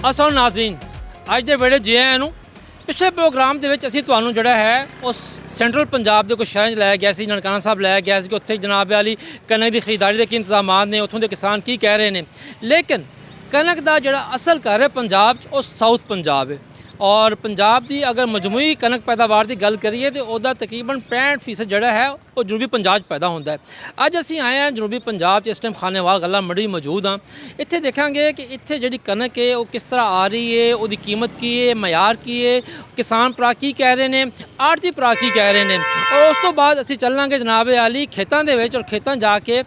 ਅਸਲ ਨਾਜ਼ਰੀਨ ਅੱਜ ਦੇ ਵੇਲੇ ਜੇ ਆਇਆਂ ਨੂੰ ਪਿਛਲੇ ਪ੍ਰੋਗਰਾਮ ਦੇ ਵਿੱਚ ਅਸੀਂ ਤੁਹਾਨੂੰ ਜਿਹੜਾ ਹੈ ਉਸ ਸੈਂਟਰਲ ਪੰਜਾਬ ਦੇ ਕੁਝ ਸ਼ਹਿਰਾਂ 'ਚ ਲਾਇਆ ਗਿਆ ਸੀ। ਨਨਕਾਣਾ ਸਾਹਿਬ ਲਾਇਆ ਗਿਆ ਸੀ ਕਿ ਉੱਥੇ ਜਨਾਬ ਵਾਲੀ ਕਣਕ ਦੀ ਖਰੀਦਦਾਰੀ ਦੇ ਕੀ ਇੰਤਜ਼ਾਮਾਤ ਨੇ, ਉੱਥੋਂ ਦੇ ਕਿਸਾਨ ਕੀ ਕਹਿ ਰਹੇ ਨੇ। ਲੇਕਿਨ ਕਣਕ ਦਾ ਜਿਹੜਾ ਅਸਲ ਘਰ ਹੈ ਪੰਜਾਬ 'ਚ ਉਹ ਸਾਊਥ ਪੰਜਾਬ ਹੈ ਔਰ ਪੰਜਾਬ ਦੀ ਅਗਰ ਮਜਮੂਈ ਕਣਕ ਪੈਦਾਵਾਰ ਦੀ ਗੱਲ ਕਰੀਏ ਤਾਂ ਉਹਦਾ ਤਕਰੀਬਨ 65% ਜਿਹੜਾ ਹੈ ਉਹ ਜਨੂਬੀ ਪੰਜਾਬ 'ਚ ਪੈਦਾ ਹੁੰਦਾ ਹੈ। ਅੱਜ ਅਸੀਂ ਆਏ ਹਾਂ ਜਨੂਬੀ ਪੰਜਾਬ 'ਚ, ਇਸ ਟਾਈਮ ਖਾਨੇਵਾਲ ਗੱਲਾਂ ਮੰਡੀ ਮੌਜੂਦ ਹਾਂ। ਇੱਥੇ ਦੇਖਾਂਗੇ ਕਿ ਇੱਥੇ ਜਿਹੜੀ ਕਣਕ ਹੈ ਉਹ ਕਿਸ ਤਰ੍ਹਾਂ ਆ ਰਹੀ ਹੈ, ਉਹਦੀ ਕੀਮਤ ਕੀ ਹੈ, ਮਿਆਰ ਕੀ ਹੈ, ਕਿਸਾਨ ਭਰਾ ਕੀ ਕਹਿ ਰਹੇ ਨੇ, ਆੜਤੀ ਭਰਾ ਕੀ ਕਹਿ ਰਹੇ ਨੇ। ਔਰ ਉਸ ਤੋਂ ਬਾਅਦ ਅਸੀਂ ਚੱਲਾਂਗੇ ਜਨਾਬ ਆਲੀ ਖੇਤਾਂ ਦੇ ਵਿੱਚ ਔਰ ਖੇਤਾਂ ਜਾ ਕੇ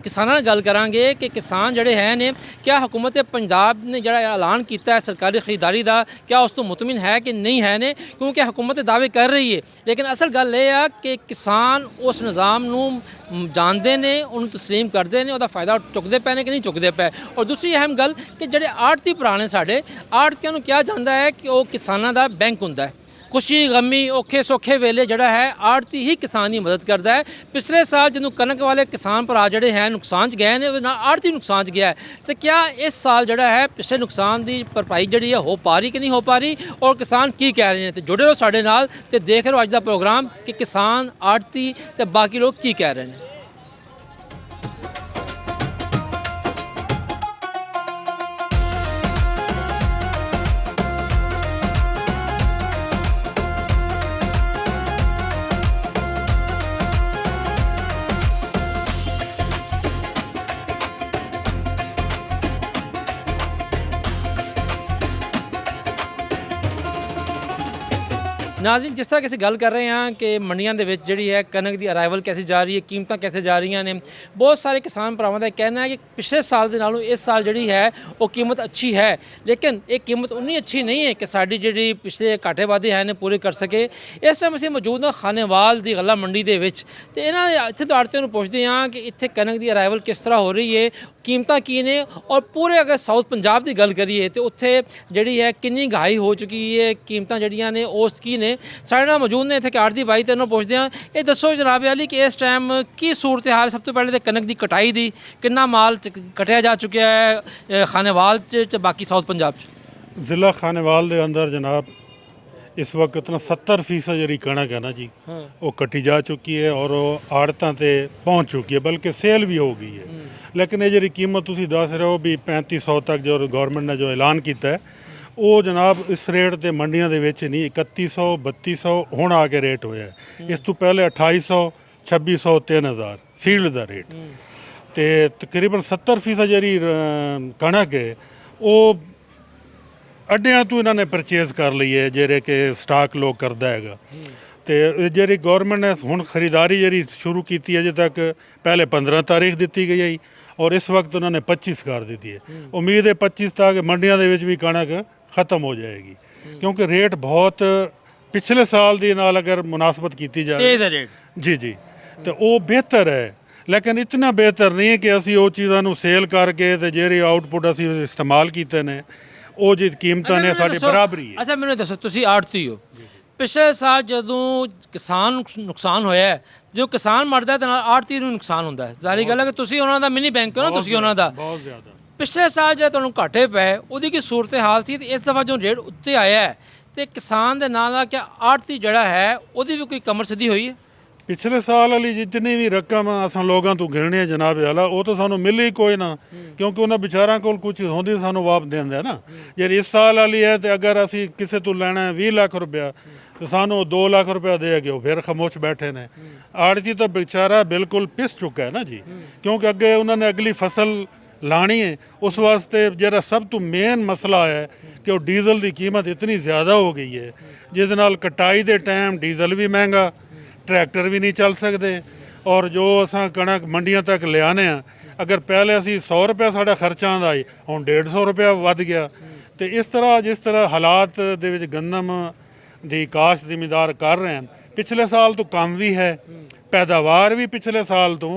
ਕਿਸਾਨਾਂ ਨਾਲ ਗੱਲ ਕਰਾਂਗੇ ਕਿ ਕਿਸਾਨ ਜਿਹੜੇ ਹੈ ਨੇ ਕਿਆ ਹਕੂਮਤ ਪੰਜਾਬ ਨੇ ਜਿਹੜਾ ਐਲਾਨ ਕੀਤਾ ਹੈ ਸਰਕਾਰੀ ਖਰੀਦਦਾਰੀ ਦਾ, ਕਿਆ ਉਸ ਤੋਂ ਮੁਤਮਿਨ ਹੈ ਕਿ ਨਹੀਂ ਹੈ ਨੇ, ਕਿਉਂਕਿ ਹਕੂਮਤ ਦਾਅਵੇ ਕਰ ਰਹੀ ਹੈ। ਲੇਕਿਨ ਅਸਲ ਗੱਲ ਇਹ ਆ ਕਿ ਕਿਸਾਨ ਉਸ ਨਿਜ਼ਾਮ ਨੂੰ ਜਾਣਦੇ ਨੇ, ਉਹਨੂੰ ਤਸਲੀਮ ਕਰਦੇ ਨੇ, ਉਹਦਾ ਫਾਇਦਾ ਚੁੱਕਦੇ ਪਏ ਨੇ ਕਿ ਨਹੀਂ ਚੁੱਕਦੇ ਪਏ। ਔਰ ਦੂਸਰੀ ਅਹਿਮ ਗੱਲ ਕਿ ਜਿਹੜੇ ਆੜਤੀ ਭਰਾ ਨੇ ਸਾਡੇ, ਆੜਤੀਆਂ ਨੂੰ ਕਿਹਾ ਜਾਂਦਾ ਹੈ ਕਿ ਉਹ ਕਿਸਾਨਾਂ ਦਾ ਬੈਂਕ ਹੁੰਦਾ ਹੈ। ਖੁਸ਼ੀ ਗਮੀ ਔਖੇ ਸੌਖੇ ਵੇਲੇ ਜਿਹੜਾ ਹੈ ਆੜਤੀ ਹੀ ਕਿਸਾਨ ਦੀ ਮਦਦ ਕਰਦਾ ਹੈ। ਪਿਛਲੇ ਸਾਲ ਜਦੋਂ ਕਣਕ ਵਾਲੇ ਕਿਸਾਨ ਭਰਾ ਜਿਹੜੇ ਹੈ ਨੁਕਸਾਨ 'ਚ ਗਏ ਨੇ, ਉਹਦੇ ਨਾਲ ਆੜਤੀ ਨੁਕਸਾਨ 'ਚ ਗਿਆ ਹੈ। ਤੇ ਕਿਆ ਇਸ ਸਾਲ ਜਿਹੜਾ ਹੈ ਪਿਛਲੇ ਨੁਕਸਾਨ ਦੀ ਭਰਪਾਈ ਜਿਹੜੀ ਹੈ ਹੋ ਪਾ ਰਹੀ ਕਿ ਨਹੀਂ ਹੋ ਪਾ ਰਹੀ, ਔਰ ਕਿਸਾਨ ਕੀ ਕਹਿ ਰਹੇ ਨੇ। ਤੇ ਜੁੜੇ ਰਹੋ ਸਾਡੇ ਨਾਲ ਤੇ ਦੇਖ ਰਹੋ ਅੱਜ ਦਾ ਪ੍ਰੋਗਰਾਮ ਕਿ ਕਿਸਾਨ, ਆੜਤੀ ਤੇ ਬਾਕੀ ਲੋਕ ਕੀ ਕਹਿ ਰਹੇ ਨੇ। नाज़रीन, जिस तरह की गल कर रहे हैं कि मंडियां दे विच जिहड़ी है कनक की अराइवल कैसे जा रही है, कीमतां कैसे जा रही ने, बहुत सारे किसान भरावां दा कहना है कि पिछले साल के नालों इस साल जिहड़ी है वो कीमत अच्छी है। लेकिन ये कीमत उन्नी अच्छी नहीं है कि साडी जिहड़ी पिछले घाटे वादे है ने पूरे कर सके। इस टाइम असीं मौजूद हां खानेवाल दी गल्ला मंडी दे विच ते इन्हां इत्थे तो आड़तियां नूं पुछदे हां कि इत्थे कनक की अराइवल किस तरह हो रही है, कीमतां की ने, और पूरे अगर साउथ पंजाब की गल करिए तो उत्थे जिहड़ी है कितनी गहाई हो चुकी है, कीमतां जिहड़ियां ने उस की ने। साढ़े नाल मौजूद ने इत्थे आड़ती भाई, ते इन्होंने पुछदे हां ये दसो जनाब अली कि इस टाइम की सूरत हाल। सब तो पहले तो कनक की कटाई दी कितना माल कटिया जा चुका है खानेवाल च बाकी साउथ पंजाब च। ज़िला खानेवाल के अंदर जनाब इस वक्त ना 70% जी कणक है ना जी, वो कटी जा चुकी है और वो आड़तां ते पहुँच चुकी है, बल्कि सेल भी हो गई है। लेकिन ये जी कीमत तुसीं दस रहे हो भी 3500 तक जो गौरमेंट ने जो ऐलान किया है वो जनाब इस रेट ते मंडियां दे विच नहीं, 3100 3200 हुण आके रेट होया है। इस तो पहले 2800 2600 3000 फील्ड का रेट। तो तकरीबन 70% जी कणक है वो अड्डियां तो इन्होंने परचेज कर ली है, जेरे कि स्टाक लोग करता है। तो जी गौरमेंट ने हुण खरीदारी जी शुरू की अजे तक पहले 15 तारीख दी गई है और इस वक्त उन्होंने 25 कर दी है। उम्मीद है 25 तक मंडियां दे विच भी कणक ख़त्म हो जाएगी, क्योंकि रेट बहुत पिछले साल दी नाल अगर मुनासबत की जाए जी जी तो वो बेहतर है। लेकिन इतना बेहतर नहीं है कि असी वो चीज़ों को सेल करके तो जेरी आउटपुट असी इस्तेमाल किए ने वो जी कीमतां ने साडी बराबरी है। अच्छा मैंने दसो, तुसी आड़ती हो, पिछले साल जदों किसान नुकसान होया है, जो किसान मरदा है तो आड़ती नूं नुकसान हुंदा है। जारी गल है कि तुसी उन्हां दा मिनी बैंक हो ना, तुसी उन्हां दा बहुत ज़्यादा। पिछले साल जो तुहानूं घाटे पे उहदी की सूरत हाल सी, इस दफ़ा जो रेट उत्ते आया है तो किसान दे नाल क्या आड़ती जड़ा है उहदी भी कोई कमर सिद्धी हुई है? पिछले साल वाली जितनी भी रकम असां लोगों तो गिणनी है जनाब आला, वो तो सानू मिली कोई ना, क्योंकि उन्होंने बेचारा को कुछ होंदी सानू वाप देंदे ना। जे इस साल वाली है तो अगर असी किसी तो लैना है 20 लाख रुपया तो सानू 2 लाख रुपया दे गए, फिर खामोश बैठे ने। आड़ती तो बेचारा बिल्कुल पिस चुका है ना जी, क्योंकि अगे उन्होंने अगली फसल लानी है। उस वास्ते जरा सब तो मेन मसला है कि वो डीजल की कीमत इतनी ज़्यादा हो गई है, जिस नाल कटाई के टाइम डीजल भी महंगा, ट्रैक्टर भी नहीं चल सकते, और जो असां कणक मंडियां तक ले आने अगर पहले असी 100 रुपया साढ़ा खर्चा आंदा है हुण 150 रुपया वध गया। तो इस तरह जिस तरह हालात दे विच गंदम दी काश्त जिमीदार कर रहे हैं, पिछले साल तो कम भी है, पैदावार भी पिछले साल तो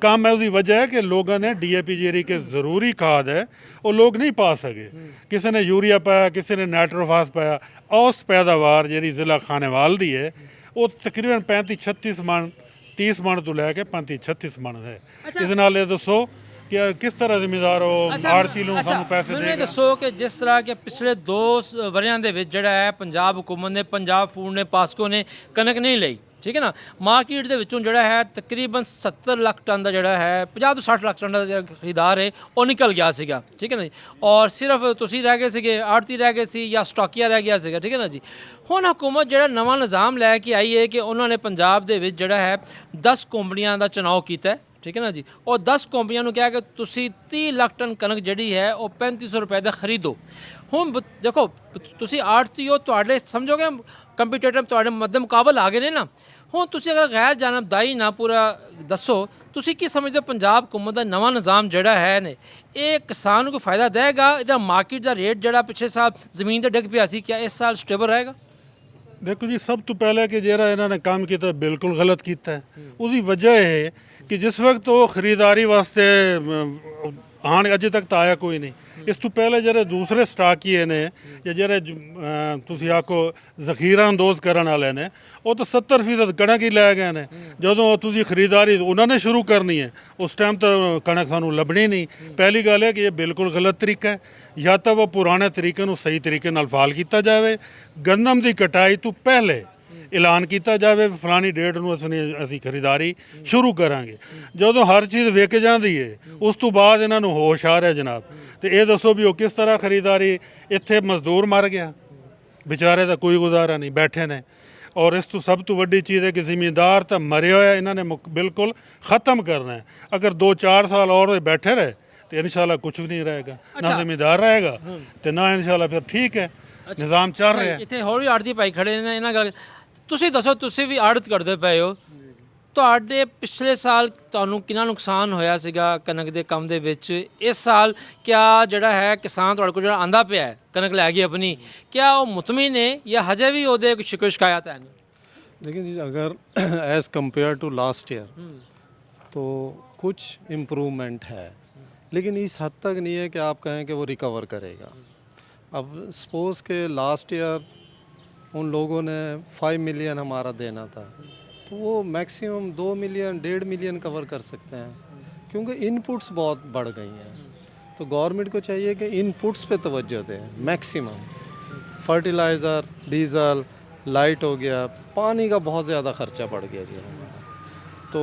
कम है। उसकी वजह है कि लोगों ने DAP जी के ज़रूरी खाद है वो लोग नहीं पा सके, किसी ने यूरिया पाया, किसी ने नाइट्रोफास पाया। औसत पैदावार जी ज़िला खानेवाल दी है वो तकरीबन 35-36 मन 30 मन तो लैके 35-36 मन है। इस नाल ये दसो ਕਿ ਕਿਸ ਤਰ੍ਹਾਂ ਜ਼ਿਮੀਂਦਾਰ ਉਹ ਆੜਤੀ ਨੂੰ ਸਾਨੂੰ ਪੈਸੇ ਮੈਨੂੰ ਇਹ ਦੇਗਾ। ਦੱਸੋ ਕਿ ਜਿਸ ਤਰ੍ਹਾਂ ਕਿ ਪਿਛਲੇ 2 ਵਰਿਆਂ ਦੇ ਵਿੱਚ ਜਿਹੜਾ ਹੈ ਪੰਜਾਬ ਹੁਕੂਮਤ ਨੇ, ਪੰਜਾਬ ਫੂਡ ਨੇ, ਪਾਸਕੋ ਨੇ ਕਣਕ ਨਹੀਂ ਲਈ, ਠੀਕ ਹੈ ਨਾ। ਮਾਰਕੀਟ ਦੇ ਵਿੱਚੋਂ ਜਿਹੜਾ ਹੈ ਤਕਰੀਬਨ 70 ਲੱਖ ਟਨ ਦਾ ਜਿਹੜਾ ਹੈ 50 ਤੋਂ 60 ਲੱਖ ਟਨ ਦਾ ਜਿਹੜਾ ਖਰੀਦਾਰ ਹੈ ਉਹ ਨਿਕਲ ਗਿਆ ਸੀਗਾ, ਠੀਕ ਹੈ ਨਾ ਜੀ। ਔਰ ਸਿਰਫ ਤੁਸੀਂ ਰਹਿ ਗਏ ਸੀਗੇ, ਆੜਤੀ ਰਹਿ ਗਏ ਸੀ ਜਾਂ ਸਟਾਕੀਆ ਰਹਿ ਗਿਆ ਸੀਗਾ, ਠੀਕ ਹੈ ਨਾ ਜੀ। ਹੁਣ ਹੁਕੂਮਤ ਜਿਹੜਾ ਨਵਾਂ ਨਿਜ਼ਾਮ ਲੈ ਕੇ ਆਈ ਹੈ ਕਿ ਉਹਨਾਂ ਨੇ ਪੰਜਾਬ ਦੇ ਵਿੱਚ ਜਿਹੜਾ ਹੈ 10 ਕੰਪਨੀਆਂ ਦਾ ਚੁਣਾਵ ਕੀਤਾ ਹੈ, ਠੀਕ ਹੈ ਨਾ ਜੀ। ਉਹ 10 ਕੰਪਨੀਆਂ ਨੂੰ ਕਿਹਾ ਕਿ ਤੁਸੀਂ 30 ਲੱਖ ਟਨ ਕਣਕ ਜਿਹੜੀ ਹੈ ਉਹ 3500 ਰੁਪਏ ਦਾ ਖਰੀਦੋ। ਹੁਣ ਦੇਖੋ ਤੁਸੀਂ ਆੜਤੀ ਹੋ, ਤੁਹਾਡੇ ਸਮਝੋਗੇ ਕੰਪੀਟੀਟਰ ਤੁਹਾਡੇ ਮੱਦੇ ਮੁਕਾਬਲ ਆ ਗਏ ਨੇ ਨਾ। ਹੁਣ ਤੁਸੀਂ ਅਗਰ ਗੈਰ ਜਾਨਬਦਾਰੀ ਨਾ ਪੂਰਾ ਦੱਸੋ, ਤੁਸੀਂ ਕੀ ਸਮਝਦੇ ਹੋ ਪੰਜਾਬ ਹੁਕੂਮਤ ਦਾ ਨਵਾਂ ਨਿਜ਼ਾਮ ਜਿਹੜਾ ਹੈ ਨੇ ਇਹ ਕਿਸਾਨ ਨੂੰ ਕੋਈ ਫਾਇਦਾ ਦੇਗਾ? ਇਹਦਾ ਮਾਰਕੀਟ ਦਾ ਰੇਟ ਜਿਹੜਾ ਪਿਛਲੇ ਸਾਲ ਜ਼ਮੀਨ ਤੇ ਡਿੱਗ ਪਿਆ ਸੀ, ਕਿਆ ਇਸ ਸਾਲ ਸਟੇਬਲ ਰਹੇਗਾ? ਦੇਖੋ ਜੀ, ਸਭ ਤੋਂ ਪਹਿਲੇ ਕਿ ਜਿਹੜਾ ਇਹਨਾਂ ਨੇ ਕੰਮ ਕੀਤਾ ਬਿਲਕੁਲ ਗਲਤ ਕੀਤਾ ਹੈ। ਉਹਦੀ ਵਜ੍ਹਾ ਇਹ ਹੈ ਕਿ ਜਿਸ ਵਕਤ ਉਹ ਖਰੀਦਾਰੀ ਵਾਸਤੇ ਆਣ ਅਜੇ ਤੱਕ ਤਾਂ ਆਇਆ ਕੋਈ ਨਹੀਂ। ਇਸ ਤੋਂ ਪਹਿਲੇ ਜਿਹੜੇ ਦੂਸਰੇ ਸਟਾਕੀਏ ਨੇ ਜਾਂ ਜਿਹੜੇ ਤੁਸੀਂ ਆਖੋ ਜ਼ਖੀਰਾ ਅੰਦੋਜ਼ ਕਰਨ ਵਾਲੇ ਨੇ, ਉਹ ਤਾਂ 70% ਕਣਕ ਹੀ ਲੈ ਗਏ ਨੇ। ਜਦੋਂ ਤੁਸੀਂ ਖਰੀਦਾਰੀ ਉਹਨਾਂ ਨੇ ਸ਼ੁਰੂ ਕਰਨੀ ਹੈ ਉਸ ਟਾਈਮ ਤਾਂ ਕਣਕ ਸਾਨੂੰ ਲੱਭਣੀ ਨਹੀਂ। ਪਹਿਲੀ ਗੱਲ ਹੈ ਕਿ ਇਹ ਬਿਲਕੁਲ ਗਲਤ ਤਰੀਕਾ ਹੈ। ਜਾਂ ਤਾਂ ਉਹ ਪੁਰਾਣੇ ਤਰੀਕੇ ਨੂੰ ਸਹੀ ਤਰੀਕੇ ਨਾਲ ਫਾਲ ਕੀਤਾ ਜਾਵੇ। ਗੰਦਮ ਦੀ ਕਟਾਈ ਤੋਂ ਪਹਿਲੇ ਐਲਾਨ ਕੀਤਾ ਜਾਵੇ ਫਲਾਣੀ ਡੇਟ ਨੂੰ ਅਸੀਂ ਖਰੀਦਾਰੀ ਸ਼ੁਰੂ ਕਰਾਂਗੇ। ਜਦੋਂ ਹਰ ਚੀਜ਼ ਵਿਕ ਜਾਂਦੀ ਹੈ ਉਸ ਤੋਂ ਬਾਅਦ ਇਹਨਾਂ ਨੂੰ ਹੋਸ਼ ਆ ਰਿਹਾ ਜਨਾਬ। ਤੇ ਇਹ ਦੱਸੋ ਵੀ ਉਹ ਕਿਸ ਤਰ੍ਹਾਂ ਖਰੀਦਾਰੀ, ਇੱਥੇ ਮਜ਼ਦੂਰ ਮਰ ਗਿਆ ਵਿਚਾਰੇ ਦਾ ਕੋਈ ਗੁਜ਼ਾਰਾ ਨਹੀਂ, ਬੈਠੇ ਨੇ। ਔਰ ਇਸ ਤੋਂ ਸਭ ਤੋਂ ਵੱਡੀ ਚੀਜ਼ ਹੈ ਕਿ ਜ਼ਿਮੀਂਦਾਰ ਤਾਂ ਮਰਿਆ ਹੋਇਆ, ਇਹਨਾਂ ਨੇ ਬਿਲਕੁਲ ख़त्म करना है। अगर 2-4 साल और बैठे रहे तो इंशाल्लाह कुछ भी नहीं रहेगा, ना ਜ਼ਿਮੀਂਦਾਰ रहेगा तो ना इंशाल्लाह फिर ठीक है ਨਿਜ਼ਾਮ ਚੱਲ ਰਿਹਾ। ਇੱਥੇ ਹੋਰ ਵੀ ਆੜਤੀ ਭਾਈ ਖੜੇ ਨੇ, ਇਹਨਾਂ ਗੱਲ ਤੁਸੀਂ ਦੱਸੋ, ਤੁਸੀਂ ਵੀ ਆੜਤ ਕਰਦੇ ਪਏ ਹੋ, ਤੁਹਾਡੇ ਪਿਛਲੇ ਸਾਲ ਤੁਹਾਨੂੰ ਕਿੰਨਾ ਨੁਕਸਾਨ ਹੋਇਆ ਸੀਗਾ ਕਣਕ ਦੇ ਕੰਮ ਦੇ ਵਿੱਚ? ਇਸ ਸਾਲ ਕਿਆ ਜਿਹੜਾ ਹੈ ਕਿਸਾਨ ਤੁਹਾਡੇ ਕੋਲ ਜਿਹੜਾ ਆਂਦਾ ਪਿਆ ਹੈ ਕਣਕ ਲੈ ਕੇ ਆਪਣੀ, ਕਿਆ ਉਹ ਮੁਤਮੀਨ ਹੈ ਜਾਂ ਹਜੇ ਵੀ ਉਹਦੇ ਕੋਈ ਸ਼ਿਕਾਇਤ ਹੈ? लेकिन जी अगर as compare to last year तो कुछ इम्प्रूवमेंट है, लेकिन इस हद तक नहीं है कि आप कहें कि वो रिकवर करेगा। अब सपोज़ के लास्ट ईयर उन लोगों ने 5 मिलियन हमारा देना था, तो वो मैक्सिमम 2 मिलियन 1.5 मिलियन कवर कर सकते हैं, क्योंकि इनपुट्स बहुत बढ़ गई हैं। तो गवर्नमेंट को चाहिए कि इनपुट्स पे तवज्जो दें मैक्सिमम। फर्टिलाइज़र, डीज़ल, लाइट हो गया, पानी का बहुत ज़्यादा खर्चा बढ़ गया जी हमारा। तो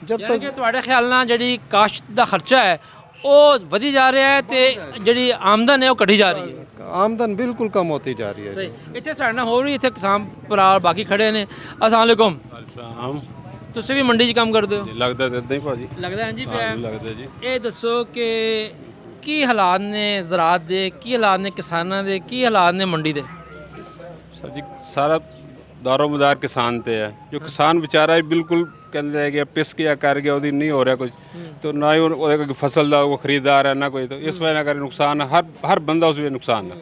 जब ਯਾਨੀ तक ਕਿ ਤੁਹਾਡੇ ਖਿਆਲ ਨਾਲ ਜਿਹੜੀ ਕਾਸ਼ਤ ਦਾ ਖਰਚਾ ਹੈ ਉਹ ਵਧੀ ਜਾ ਰਿਹਾ ਹੈ ਤੇ ਜਿਹੜੀ ਆਮਦਨ ਹੈ ਉਹ ਘਟੀ ਜਾ ਰਹੀ ਹੈ। आमदन बिल्कुल कम होती जा रही है। ਸਹੀ। ਇੱਥੇ ਸਾਡੇ ਨਾਲ ਹੋਰ ਵੀ ਇੱਥੇ ਕਿਸਾਨ ਭਰਾ ਬਾਕੀ ਖੜੇ ਨੇ। ਅਸਲਾਮ ਵਾਲੇਕੁਮ। ਆਮ ਤੁਸੀਂ ਵੀ ਮੰਡੀ 'ਚ ਕੰਮ ਕਰਦੇ ਹੋ? ਲੱਗਦਾ ਤਾਂ ਇਦਾਂ ਹੀ ਭਾਜੀ। ਲੱਗਦਾ ਹੈ ਜੀ ਪਿਆ। ਲੱਗਦਾ ਜੀ। ਇਹ ਦੱਸੋ ਕਿ ਕੀ ਹਾਲਾਤ ਨੇ ਜ਼ਰਾਤ ਦੇ, ਕੀ ਹਾਲਾਤ ਨੇ ਕਿਸਾਨਾਂ ਦੇ, ਕੀ ਹਾਲਾਤ ਨੇ ਮੰਡੀ ਦੇ? ਸਰ ਜੀ ਸਾਰਾ ਦਾਰੋਮਦਾਰ ਕਿਸਾਨ ਤੇ ਹੈ। ਜੋ ਕਿਸਾਨ ਵਿਚਾਰਾ ਹੀ ਬਿਲਕੁਲ ਕਹਿੰਦੇ ਹੈ ਕਿ ਪਿਸ ਗਿਆ ਕਰ ਗਿਆ, ਉਹਦੀ ਨਹੀਂ ਹੋ ਰਿਹਾ ਕੁਝ, तो ना ही ਉਹਦੇ ਕੋਈ ਫਸਲ ਦਾ ਉਹ ਖਰੀਦਦਾਰ ਹੈ ਨਾ ਕੋਈ। ਤਾਂ ਇਸ ਵਜ੍ਹਾ ਨਾਲ ਕਰਕੇ ਨੁਕਸਾਨ ਹਰ ਬੰਦਾ ਉਸ ਵਿੱਚ ਨੁਕਸਾਨ ਹੈ।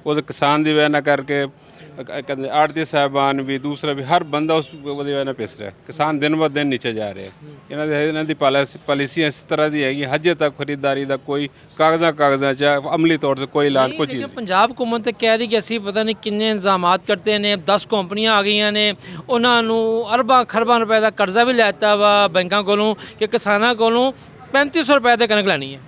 ਉਹਦੇ ਕਿਸਾਨ ਦੀ ਵਜ੍ਹਾ ਨਾਲ ਕਰਕੇ ਕਹਿੰਦੇ ਆੜਤੀ ਸਾਹਿਬਾਨ ਵੀ, ਦੂਸਰਾ ਵੀ, ਹਰ ਬੰਦਾ ਉਸ ਉਹਦੀ ਵਜ੍ਹਾ ਨਾਲ ਪਿਸ ਰਿਹਾ। ਕਿਸਾਨ ਦਿਨ ਬ ਦਿਨ ਨੀਚੇ ਜਾ ਰਿਹਾ। ਇਹਨਾਂ ਦੀ ਪਾਲਿਸੀ ਇਸ ਤਰ੍ਹਾਂ ਦੀ ਹੈਗੀ, ਹਜੇ ਤੱਕ ਖਰੀਦਦਾਰੀ ਦਾ ਕੋਈ ਕਾਗਜ਼ਾਂ 'ਚ ਅਮਲੀ ਤੌਰ 'ਤੇ ਕੋਈ ਐਲਾਨ ਕੋਈ ਚੀਜ਼। ਪੰਜਾਬ ਹੁਕੂਮਤ ਤੇ ਕਹਿ ਰਹੀ ਕਿ ਅਸੀਂ ਪਤਾ ਨਹੀਂ ਕਿੰਨੇ ਇੰਤਜ਼ਾਮਾਤ ਕਰਤੇ ਨੇ, 10 ਕੰਪਨੀਆਂ ਆ ਗਈਆਂ ਨੇ, ਉਹਨਾਂ ਨੂੰ ਅਰਬਾਂ ਖਰਬਾਂ ਰੁਪਏ ਦਾ ਕਰਜ਼ਾ ਵੀ ਲੈਤਾ ਵਾ ਬੈਂਕਾਂ ਕੋਲੋਂ ਕਿ ਕਿਸਾਨਾਂ ਕੋਲੋਂ 3500 ਰੁਪਏ ਤੇ ਕਣਕ ਲੈਣੀ ਹੈ।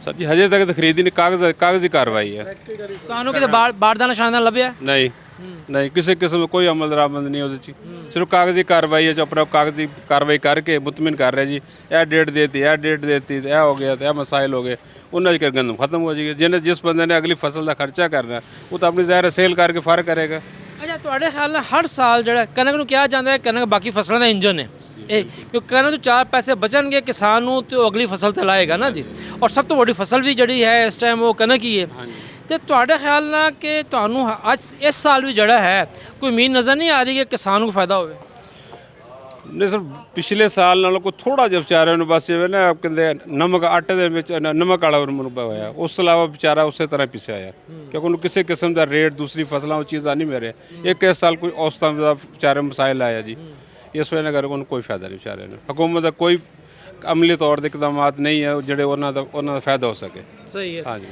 ਸਰ ਜੀ ਹਜੇ ਤੱਕ ਤਾਂ ਖਰੀਦੀ ਨਹੀਂ, ਕਾਗਜ਼ੀ ਕਾਰਵਾਈ ਹੈ। ਤੁਹਾਨੂੰ ਕਿਤੇ ਬਾੜ ਦਾ ਨਿਸ਼ਾਨਾ ਲੱਭਿਆ? ਨਹੀਂ ਕਿਸੇ ਕਿਸਮ ਦਾ ਕੋਈ ਅਮਲ ਦਰਾਮਦ ਨਹੀਂ ਉਹਦੇ 'ਚ। ਸਿਰਫ ਕਾਗਜ਼ੀ ਕਾਰਵਾਈ ਹੈ, ਆਪਣਾ ਕਾਗਜ਼ੀ ਕਾਰਵਾਈ ਕਰਕੇ ਮੁਤਮਿਨ ਕਰ ਰਿਹਾ ਜੀ ਇਹ ਡੇਟ ਦੇਤੀ, ਇਹ ਡੇਟ ਦੇਤੀ, ਇਹ ਹੋ ਗਿਆ ਤੇ ਇਹ ਮਸਾਇਲ ਹੋ ਗਏ। ਉਹਨਾਂ 'ਚ ਕਰ ਗੰਦਮ ਖਤਮ ਹੋ ਜਾਏਗੀ। ਜਿਹਨੇ ਜਿਸ ਬੰਦੇ ਨੇ ਅਗਲੀ ਫਸਲ ਦਾ ਖਰਚਾ ਕਰਨਾ ਉਹ ਤਾਂ ਆਪਣੀ ਜ਼ਾਹਿਰ ਸੇਲ ਕਰਕੇ ਫਰਕ ਕਰੇਗਾ। ਅੱਛਾ, ਤੁਹਾਡੇ ਖਿਆਲ ਨਾਲ ਹਰ ਸਾਲ ਜਿਹੜਾ ਕਣਕ ਨੂੰ ਕਿਹਾ ਜਾਂਦਾ ਹੈ ਕਣਕ ਬਾਕੀ ਫਸਲਾਂ ਦਾ ਇੰਜਨ ਹੈ, ਇਹ ਕਿਉਂਕਿ ਕਣਕ ਤੋਂ 4 ਪੈਸੇ ਬਚਣਗੇ ਕਿਸਾਨ ਨੂੰ ਤੇ ਉਹ ਅਗਲੀ ਫਸਲ ਤੇ ਲਾਏਗਾ ਨਾ ਜੀ। ਔਰ ਸਭ ਤੋਂ ਵੱਡੀ ਫਸਲ ਵੀ ਜਿਹੜੀ ਹੈ ਇਸ ਟਾਈਮ ਉਹ ਕਣਕ ਹੀ ਹੈ। ਤੇ ਤੁਹਾਡੇ ਖਿਆਲ ਨਾਲ ਕਿ ਤੁਹਾਨੂੰ ਅੱਜ ਇਸ ਸਾਲ ਵੀ ਜਿਹੜਾ ਹੈ ਕੋਈ ਉਮੀਦ ਨਜ਼ਰ ਨਹੀਂ ਆ ਰਹੀ ਕਿ ਕਿਸਾਨ ਨੂੰ ਫਾਇਦਾ ਹੋਵੇ? ਨਹੀਂ ਸਰ, ਪਿਛਲੇ ਸਾਲ ਨਾਲੋਂ ਕੋਈ ਥੋੜਾ ਜਿਹਾ ਵਿਚਾਰਿਆਂ ਨੂੰ ਬਸ ਜਿਵੇਂ ਨਾ ਕਹਿੰਦੇ ਨਮਕ ਆਟੇ ਦੇ ਵਿੱਚ ਨਮਕ ਵਾਲਾ ਅਨੁਭਵ ਹੋਇਆ। ਉਸ ਤੋਂ ਇਲਾਵਾ ਵਿਚਾਰਾ ਉਸੇ ਤਰ੍ਹਾਂ ਪਿਸਿਆ ਆਇਆ, ਕਿਉਂਕਿ ਉਹਨੂੰ ਕਿਸੇ ਕਿਸਮ ਦਾ ਰੇਟ ਦੂਸਰੀ ਫਸਲਾਂ ਉਹ ਚੀਜ਼ਾਂ ਨਹੀਂ ਮਿਲ ਰਿਹਾ। ਇੱਕ ਸਾਲ ਕੋਈ ਔਸਤਾਂ ਦਾ ਵਿਚਾਰੇ ਮਸਾਇਲ ਆਇਆ ਜੀ, ਇਸ ਵਜ੍ਹਾ ਨਾਲ ਉਹਨੂੰ ਕੋਈ ਫਾਇਦਾ ਨਹੀਂ ਵਿਚਾਰਿਆਂ ਨੂੰ। ਹਕੂਮਤ ਦਾ ਕੋਈ ਅਮਲੀ ਤੌਰ ਦੇ ਇਕਦਾਮਾਤ ਨਹੀਂ ਹੈ ਜਿਹੜੇ ਉਹਨਾਂ ਦਾ ਫਾਇਦਾ ਹੋ ਸਕੇ। ਸਹੀ ਹੈ। ਹਾਂਜੀ।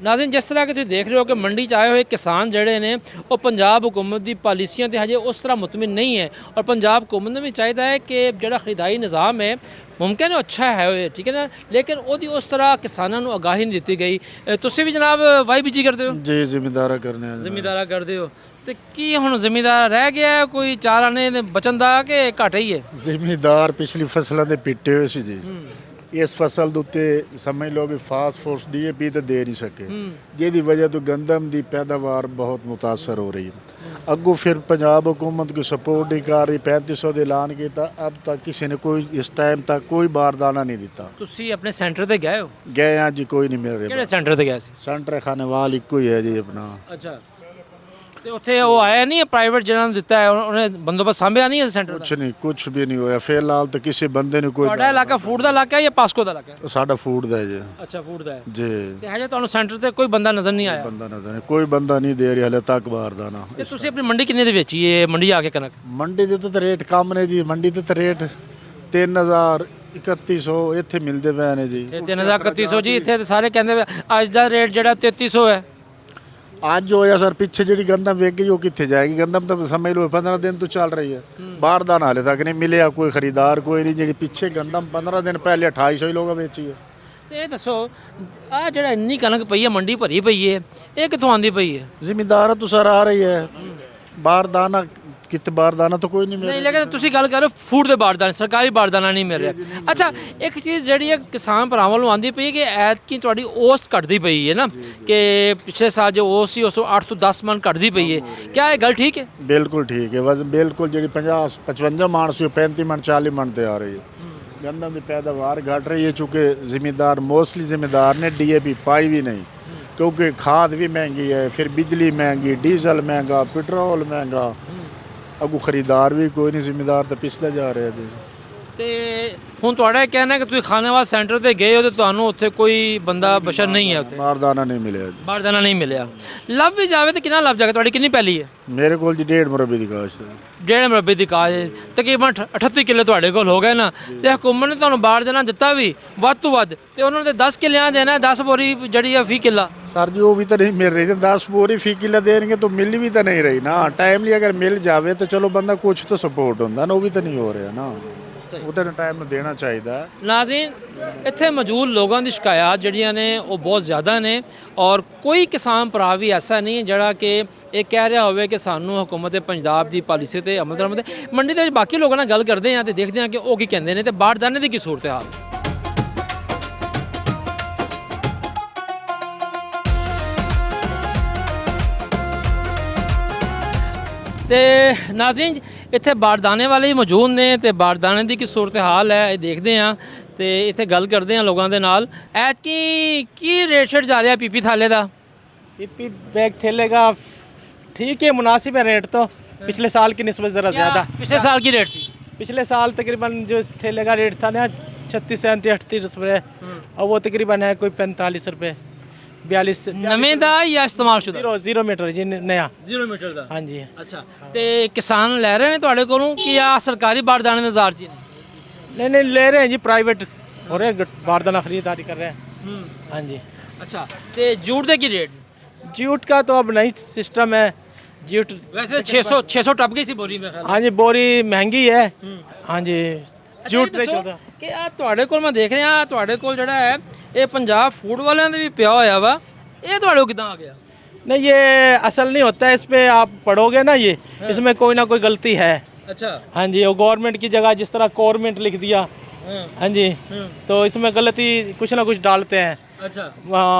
ਨਾਜ਼ਰੀਨ, ਜਿਸ ਤਰ੍ਹਾਂ ਕਿ ਤੁਸੀਂ ਦੇਖ ਰਹੇ ਹੋ ਕਿ ਮੰਡੀ 'ਚ ਆਏ ਹੋਏ ਕਿਸਾਨ ਜਿਹੜੇ ਨੇ ਉਹ ਪੰਜਾਬ ਹੁਕੂਮਤ ਦੀ ਪਾਲਿਸੀਆਂ ਤੇ ਹਜੇ ਉਸ ਤਰ੍ਹਾਂ ਮੁਤਮਿਨ ਨਹੀਂ ਹੈ, ਔਰ ਪੰਜਾਬ ਹੁਕੂਮਤ ਨੂੰ ਵੀ ਚਾਹੀਦਾ ਹੈ ਕਿ ਜਿਹੜਾ ਖਰੀਦਾਈ ਨਿਜ਼ਾਮ ਹੈ ਮੁਮਕਿਨ ਹੈ ਅੱਛਾ ਹੈ ਹੋਏ, ਠੀਕ ਹੈ ਨਾ, ਲੇਕਿਨ ਉਹਦੀ ਉਸ ਤਰ੍ਹਾਂ ਕਿਸਾਨਾਂ ਨੂੰ ਆਗਾਹੀ ਨਹੀਂ ਦਿੱਤੀ ਗਈ। ਤੁਸੀਂ ਵੀ ਜਨਾਬ ਵਾਈ ਬੀਜੀ ਕਰਦੇ ਹੋ? ਜੀ ਜ਼ਿਮੀਂਦਾਰਾ ਕਰਨੇ ਆ। ਜ਼ਿਮੀਂਦਾਰਾ ਕਰਦੇ ਹੋ, ਤੇ ਕੀ ਹੁਣ ਜ਼ਿਮੀਂਦਾਰ ਰਹਿ ਗਿਆ ਹੈ ਕੋਈ ਚਾਰ ਆਨੇ ਦੇ ਬਚਣ ਦਾ ਕਿ ਘਾਟਾ ਹੀ ਹੈ? ਜ਼ਿਮੀਂਦਾਰ ਪਿਛਲੀ ਫਸਲਾਂ ਦੇ ਪਿੱਟੇ ਹੋਏ ਸੀ ਜੀ। ਇਸ ਫਸਲ ਦੇ ਉੱਤੇ ਸਮਝ ਲਓ ਵੀ ਫਾਸਫੋਰਸ ਡੀਏਪੀ ਤੇ ਦੇ ਨਹੀਂ ਸਕੇ, ਜਿਹਦੀ ਵਜ੍ਹਾ ਤੋਂ ਗੰਦਮ ਦੀ ਪੈਦਾਵਾਰ ਬਹੁਤ ਮੁਤਾਸਰ ਹੋ ਰਹੀ ਹੈ। ਅੱਗੋਂ ਫਿਰ ਪੰਜਾਬ ਹੁਕੂਮਤ ਕੋਈ ਸਪੋਰਟ ਨਹੀਂ ਕਰ ਰਹੀ, 3500 ਦੇ ਐਲਾਨ ਕੀਤਾ, ਅਬ ਤੱਕ ਕਿਸੇ ਨੇ ਕੋਈ ਇਸ ਟਾਈਮ ਤੱਕ ਕੋਈ ਬਾਰਦਾਨਾ ਨਹੀਂ ਦਿੱਤਾ। ਤੁਸੀਂ ਆਪਣੇ ਸੈਂਟਰ ਤੇ ਗਏ ਹੋ? ਗਏ ਆ ਜੀ, ਕੋਈ ਨਹੀਂ ਮਿਲ ਕਿਹੜੇ ਰਿਹਾ। ਸੈਂਟਰ ਤੇ ਗਏ ਸੀ? ਸੈਂਟਰ ਖਾਨੇਵਾਲ ਇੱਕੋ ਹੀ ਹੈ ਜੀ ਆਪਣਾ। ਅੱਛਾ, ਤੇ ਉੱਥੇ ਉਹ ਆਇਆ ਨਹੀਂ ਪ੍ਰਾਈਵੇਟ ਜਿਹਨਾਂ ਨੂੰ ਦਿੱਤਾ ਹੈ ਉਹਨੇ ਬੰਦੋਬਸਤ ਸਾਂਭਿਆ ਨਹੀਂ ਹੈ ਸੈਂਟਰ ਦਾ? ਕੁਛ ਵੀ ਨਹੀਂ ਹੋਇਆ ਫਿਲਹਾਲ ਤਾਂ ਕਿਸੇ ਬੰਦੇ ਨੂੰ ਕੋਈ। ਤੁਹਾਡਾ ਇਲਾਕਾ ਫੂਡ ਦਾ ਇਲਾਕਾ ਹੈ ਜਾਂ ਪਾਸਕੋ ਦਾ ਇਲਾਕਾ ਹੈ? ਸਾਡਾ ਫੂਡ ਦਾ ਹੈ ਜੀ। ਅੱਛਾ, ਫੂਡ ਦਾ ਹੈ ਜੀ। ਤੇ ਹਜੇ ਤੁਹਾਨੂੰ ਸੈਂਟਰ ਤੇ ਕੋਈ ਬੰਦਾ ਨਜ਼ਰ ਨਹੀਂ ਆਇਆ? ਬੰਦਾ ਨਜ਼ਰ ਨਹੀਂ, ਕੋਈ ਬੰਦਾ ਨਹੀਂ ਦੇ ਰਿਹਾ ਹਲੇ ਤੱਕ ਬਾਰਦਾਨਾ। ਤੇ ਤੁਸੀਂ ਆਪਣੀ ਮੰਡੀ ਕਿੰਨੇ ਦੇ ਵੇਚੀ ਹੈ ਮੰਡੀ ਆ ਕੇ ਕਣਕ? ਮੰਡੀ ਦੇ ਤਾਂ ਰੇਟ ਕਮ ਨੇ ਜੀ, ਮੰਡੀ ਤੇ ਤਾਂ ਰੇਟ 3000 3100 ਇੱਥੇ ਮਿਲਦੇ ਪਏ ਨੇ ਜੀ। 3100 ਜੀ, ਇੱਥੇ ਤੇ ਸਾਰੇ ਕਹਿੰਦੇ ਵੀ ਅੱਜ ਦਾ ਰੇਟ ਜਿਹੜਾ 3300 ਹੈ। ਅੱਜ ਹੋਇਆ ਸਰ, ਪਿੱਛੇ ਜਿਹੜੀ ਗੰਦਮ ਵੇਚ ਗਈ ਉਹ ਕਿੱਥੇ ਜਾਏਗੀ? ਗੰਦਮ ਤਾਂ ਸਮਝ ਲਓ 15 ਦਿਨ ਤੋਂ ਚੱਲ ਰਹੀ ਹੈ, ਬਾਰਦਾਨਾ ਹਾਲੇ ਤੱਕ ਨਹੀਂ ਮਿਲਿਆ, ਕੋਈ ਖਰੀਦਾਰ ਕੋਈ ਨਹੀਂ। ਜਿਹੜੀ ਪਿੱਛੇ ਗੰਦਮ 15 ਦਿਨ ਪਹਿਲੇ 2800 ਹੀ ਲੋਕਾਂ ਵੇਚੀ ਹੈ। ਤੇ ਇਹ ਦੱਸੋ ਆ ਜਿਹੜਾ ਇੰਨੀ ਕਣਕ ਪਈ ਹੈ ਮੰਡੀ ਭਰੀ ਪਈ ਹੈ, ਇਹ ਕਿੱਥੋਂ ਆਂਦੀ ਪਈ ਹੈ? ਜ਼ਿਮੀਂਦਾਰਾਂ ਤੋਂ ਸਰ ਆ ਰਹੀ ਹੈ ਬਾਰਦਾਨਾ, ਕਿਤੇ ਬਾਰਦਾਨਾ ਤਾਂ ਕੋਈ ਨਹੀਂ ਮਿਲ ਨਹੀਂ, ਲੇਕਿਨ ਤੁਸੀਂ ਗੱਲ ਕਰ ਰਹੇ ਹੋ ਫੂਡ ਦੇ ਬਾਰਦਾਨੇ, ਸਰਕਾਰੀ ਬਾਰਦਾਨਾ ਨਹੀਂ ਮਿਲ ਰਿਹਾ। ਅੱਛਾ, ਇੱਕ ਚੀਜ਼ ਜਿਹੜੀ ਹੈ ਕਿਸਾਨ ਭਰਾਵਾਂ ਨੂੰ ਆਂਦੀ ਪਈ ਹੈ ਕਿ ਐਤਕੀ ਤੁਹਾਡੀ ਔਸਤ ਘਟਦੀ ਪਈ ਹੈ ਨਾ, ਕਿ ਪਿਛਲੇ ਸਾਲ ਜੋ ਔਸਤ ਸੀ ਉਸ ਤੋਂ 8 ਤੋਂ 10 ਮਣ ਘਟਦੀ ਪਈ ਹੈ, ਕਿਆ ਇਹ ਗੱਲ ਠੀਕ ਹੈ? ਬਿਲਕੁਲ ਠੀਕ ਹੈ। ਵਜ਼ਨ ਬਿਲਕੁਲ ਜਿਹੜੀ 50 55 ਮਣ ਸੀ ਉਹ 35 ਮਣ 40 ਮਣ ਤੇ ਆ ਰਹੀ ਹੈ। ਗੰਦਮ ਦੀ ਪੈਦਾਵਾਰ ਘਟ ਰਹੀ ਹੈ ਚूँकि ਜ਼ਿਮੀਂਦਾਰ ਮੋਸਟਲੀ ਜ਼ਿਮੀਂਦਾਰ ਨੇ ਡੀਏਪੀ ਪਾਈ ਵੀ ਨਹੀਂ, ਕਿਉਂਕਿ ਖਾਦ ਵੀ महंगी है, फिर बिजली महंगी, डीजल महंगा, पेट्रोल महंगा, अगू खरीदार भी कोई नहीं, ਜ਼ਿਮੀਂਦਾਰ ਤਾਂ ਪਿਸਦੇ ਜਾ ਰਹੇ ਜੀ। ਤੇ ਹੁਣ ਤੁਹਾਡਾ ਇਹ ਕਹਿਣਾ ਕਿ ਤੁਸੀਂ ਖਾਨੇਵਾਲ ਸੈਂਟਰ ਤੇ ਗਏ ਹੋ ਤੇ ਤੁਹਾਨੂੰ ਉੱਥੇ ਕੋਈ ਬੰਦਾ ਬਸ਼ਰ ਨਹੀਂ ਹੈ, ਉੱਥੇ ਬਾਰਦਾਨਾ ਨਹੀਂ ਮਿਲਿਆ ਜੀ। ਬਾਰਦਾਨਾ ਨਹੀਂ ਮਿਲਿਆ। ਲੱਭ ਵੀ ਜਾਵੇ ਤੇ ਕਿੰਨਾ ਲੱਭ ਜਾਏਗਾ? ਤੁਹਾਡੀ ਕਿੰਨੀ ਪੈਲੀ ਹੈ? ਮੇਰੇ ਕੋਲ ਜੀ 1.5 ਮੁਰੱਬੇ ਦੀ ਕਾਸ਼ਤ ਹੈ। 1.5 ਮੁਰੱਬੇ ਦੀ ਕਾਜ ਹੈ, ਤਕਰੀਬਨ 38 ਕਿੱਲੇ ਤੁਹਾਡੇ ਕੋਲ ਹੋ ਗਏ ਨਾ, ਤੇ ਹੁਕੂਮਤ ਨੇ ਤੁਹਾਨੂੰ ਬਾਰਦਾਨਾ ਦਿੱਤਾ ਵੀ ਵੱਧ ਤੋਂ ਵੱਧ, ਤੇ ਉਹਨਾਂ ਨੇ 10 ਕਿੱਲਿਆਂ ਦੇਣਾ 10 ਬੋਰੀ ਜਿਹੜੀ ਹੈ ਫੀ ਕਿੱਲਾ। ਸਰ ਜੀ ਉਹ ਵੀ ਤਾਂ ਨਹੀਂ ਮਿਲ ਰਹੀ ਜੀ, 10 ਬੋਰੀ ਫੀ ਕਿੱਲਾ ਦੇਣਗੇ ਤਾਂ ਮਿਲ ਵੀ ਤਾਂ ਨਹੀਂ ਰਹੀ ਨਾ। ਟਾਈਮਲੀ ਅਗਰ ਮਿਲ ਜਾਵੇ ਤਾਂ ਚਲੋ ਬੰਦਾ ਕੁਝ ਤਾਂ ਸਪੋਰਟ ਹੁੰਦਾ ਨਾ, ਉਹ ਵੀ ਤਾਂ ਨਹੀਂ ਹੋ ਰਿਹਾ ਨਾ, ਉਹ ਤਾਂ ਟਾਈਮ ਨੂੰ ਦੇਣਾ ਚਾਹੀਦਾ ਹੈ। ਨਾਜ਼ਰੀਨ, ਇੱਥੇ ਮੌਜੂਦ ਲੋਕਾਂ ਦੀ ਸ਼ਿਕਾਇਤ ਜਿਹੜੀਆਂ ਨੇ ਉਹ ਬਹੁਤ ਜ਼ਿਆਦਾ ਨੇ, ਔਰ ਕੋਈ ਕਿਸਾਨ ਭਰਾ ਵੀ ਐਸਾ ਨਹੀਂ ਜਿਹੜਾ ਕਿ ਇਹ ਕਹਿ ਰਿਹਾ ਹੋਵੇ ਕਿ ਸਾਨੂੰ ਹਕੂਮਤ ਪੰਜਾਬ ਦੀ ਪਾਲਿਸੀ ਤੇ ਅਮਲ ਦਰਾਮਦ। ਮੰਡੀ ਦੇ ਵਿੱਚ ਬਾਕੀ ਲੋਕਾਂ ਨਾਲ ਗੱਲ ਕਰਦੇ ਹਾਂ ਤੇ ਦੇਖਦੇ ਹਾਂ ਕਿ ਉਹ ਕੀ ਕਹਿੰਦੇ ਨੇ ਤੇ ਬਾਰਦਾਨੇ ਦੀ ਕੀ ਸੂਰਤ ਹਾਲ। ਤੇ ਨਾਜ਼ਰੀਨ, ਇੱਥੇ ਬਾਰਦਾਨੇ ਵਾਲੇ ਹੀ ਮੌਜੂਦ ਨੇ ਤੇ ਬਾਰਦਾਨੇ ਦੀ ਕੀ ਸੂਰਤ ਹਾਲ ਹੈ ਇਹ ਦੇਖਦੇ ਹਾਂ ਤੇ ਇੱਥੇ ਗੱਲ ਕਰਦੇ ਹਾਂ ਲੋਕਾਂ ਦੇ ਨਾਲ। ਕੀ ਰੇਟ ਸ਼ੇਟ ਜਾ ਰਿਹਾ पीपी थाले ਦਾ? पीपी बैग थैले का ठीक है, मुनासिब है रेट तो पिछले साल की निस्बत ज़रा ज़्यादा। पिछले साल की रेट सी? पिछले साल तकरीबन जो इस थैले का रेट था ना 36 37 38 रुपये, और वो तकरीबन है कोई 45 रुपये 42। ਨਵੇਂ ਦਾ ਜਾਂ ਇਸਤੇਮਾਲ ਸ਼ੁਦਾ? जीरो मीटर जी नया। 0 ਮੀਟਰ ਦਾ? हाँ जी। ਅੱਛਾ, ਤੇ ਕਿਸਾਨ ਲੈ ਰਹੇ ਨੇ ਤੁਹਾਡੇ ਕੋਲੋਂ ਕਿ ਆ ਸਰਕਾਰੀ ਬਾਰਦਾਨੇ ਦੇ ਜ਼ਾਰ ਚ ਨੇ? नहीं ले रहे हैं जी, प्राइवेट हो रहे हैं, बारदाना खरीदारी कर रहे हैं। हाँ जी। ਅੱਛਾ, ਤੇ ਜੂਟ ਦੇ ਕੀ ਰੇਟ? जूट का तो अब नई सिस्टम है, जूट ਵੈਸੇ 600 ਟੱਪ ਗਈ ਸੀ ਬੋਰੀ ਮੇਰੇ ਖਿਆਲ। हाँ जी, बोरी महंगी है। हाँ जी, ਜੂਟ जूट नहीं चलता। ਕਿ ਆ ਤੁਹਾਡੇ ਕੋਲ ਮੈਂ ਦੇਖ ਰਿਹਾ ਤੁਹਾਡੇ ਕੋਲ ਜਿਹੜਾ ਹੈ ਇਹ ਪੰਜਾਬ ਫੂਡ ਵਾਲਿਆਂ ਦੇ ਵੀ ਪਿਆ ਹੋਇਆ ਵਾ, ਇਹ ਤੁਹਾਡੇ ਕੋਲ ਕਿਦਾਂ ਆ ਗਿਆ? नहीं, ये असल नहीं होता है, इस पे आप पढ़ोगे ना ये इसमें कोई ना कोई गलती है। अच्छा। हाँ जी, वो गवर्नमेंट की जगह जिस तरह गवर्नमेंट लिख दिया, हाँ जी, तो इसमें गलती कुछ ना कुछ डालते हैं। अच्छा,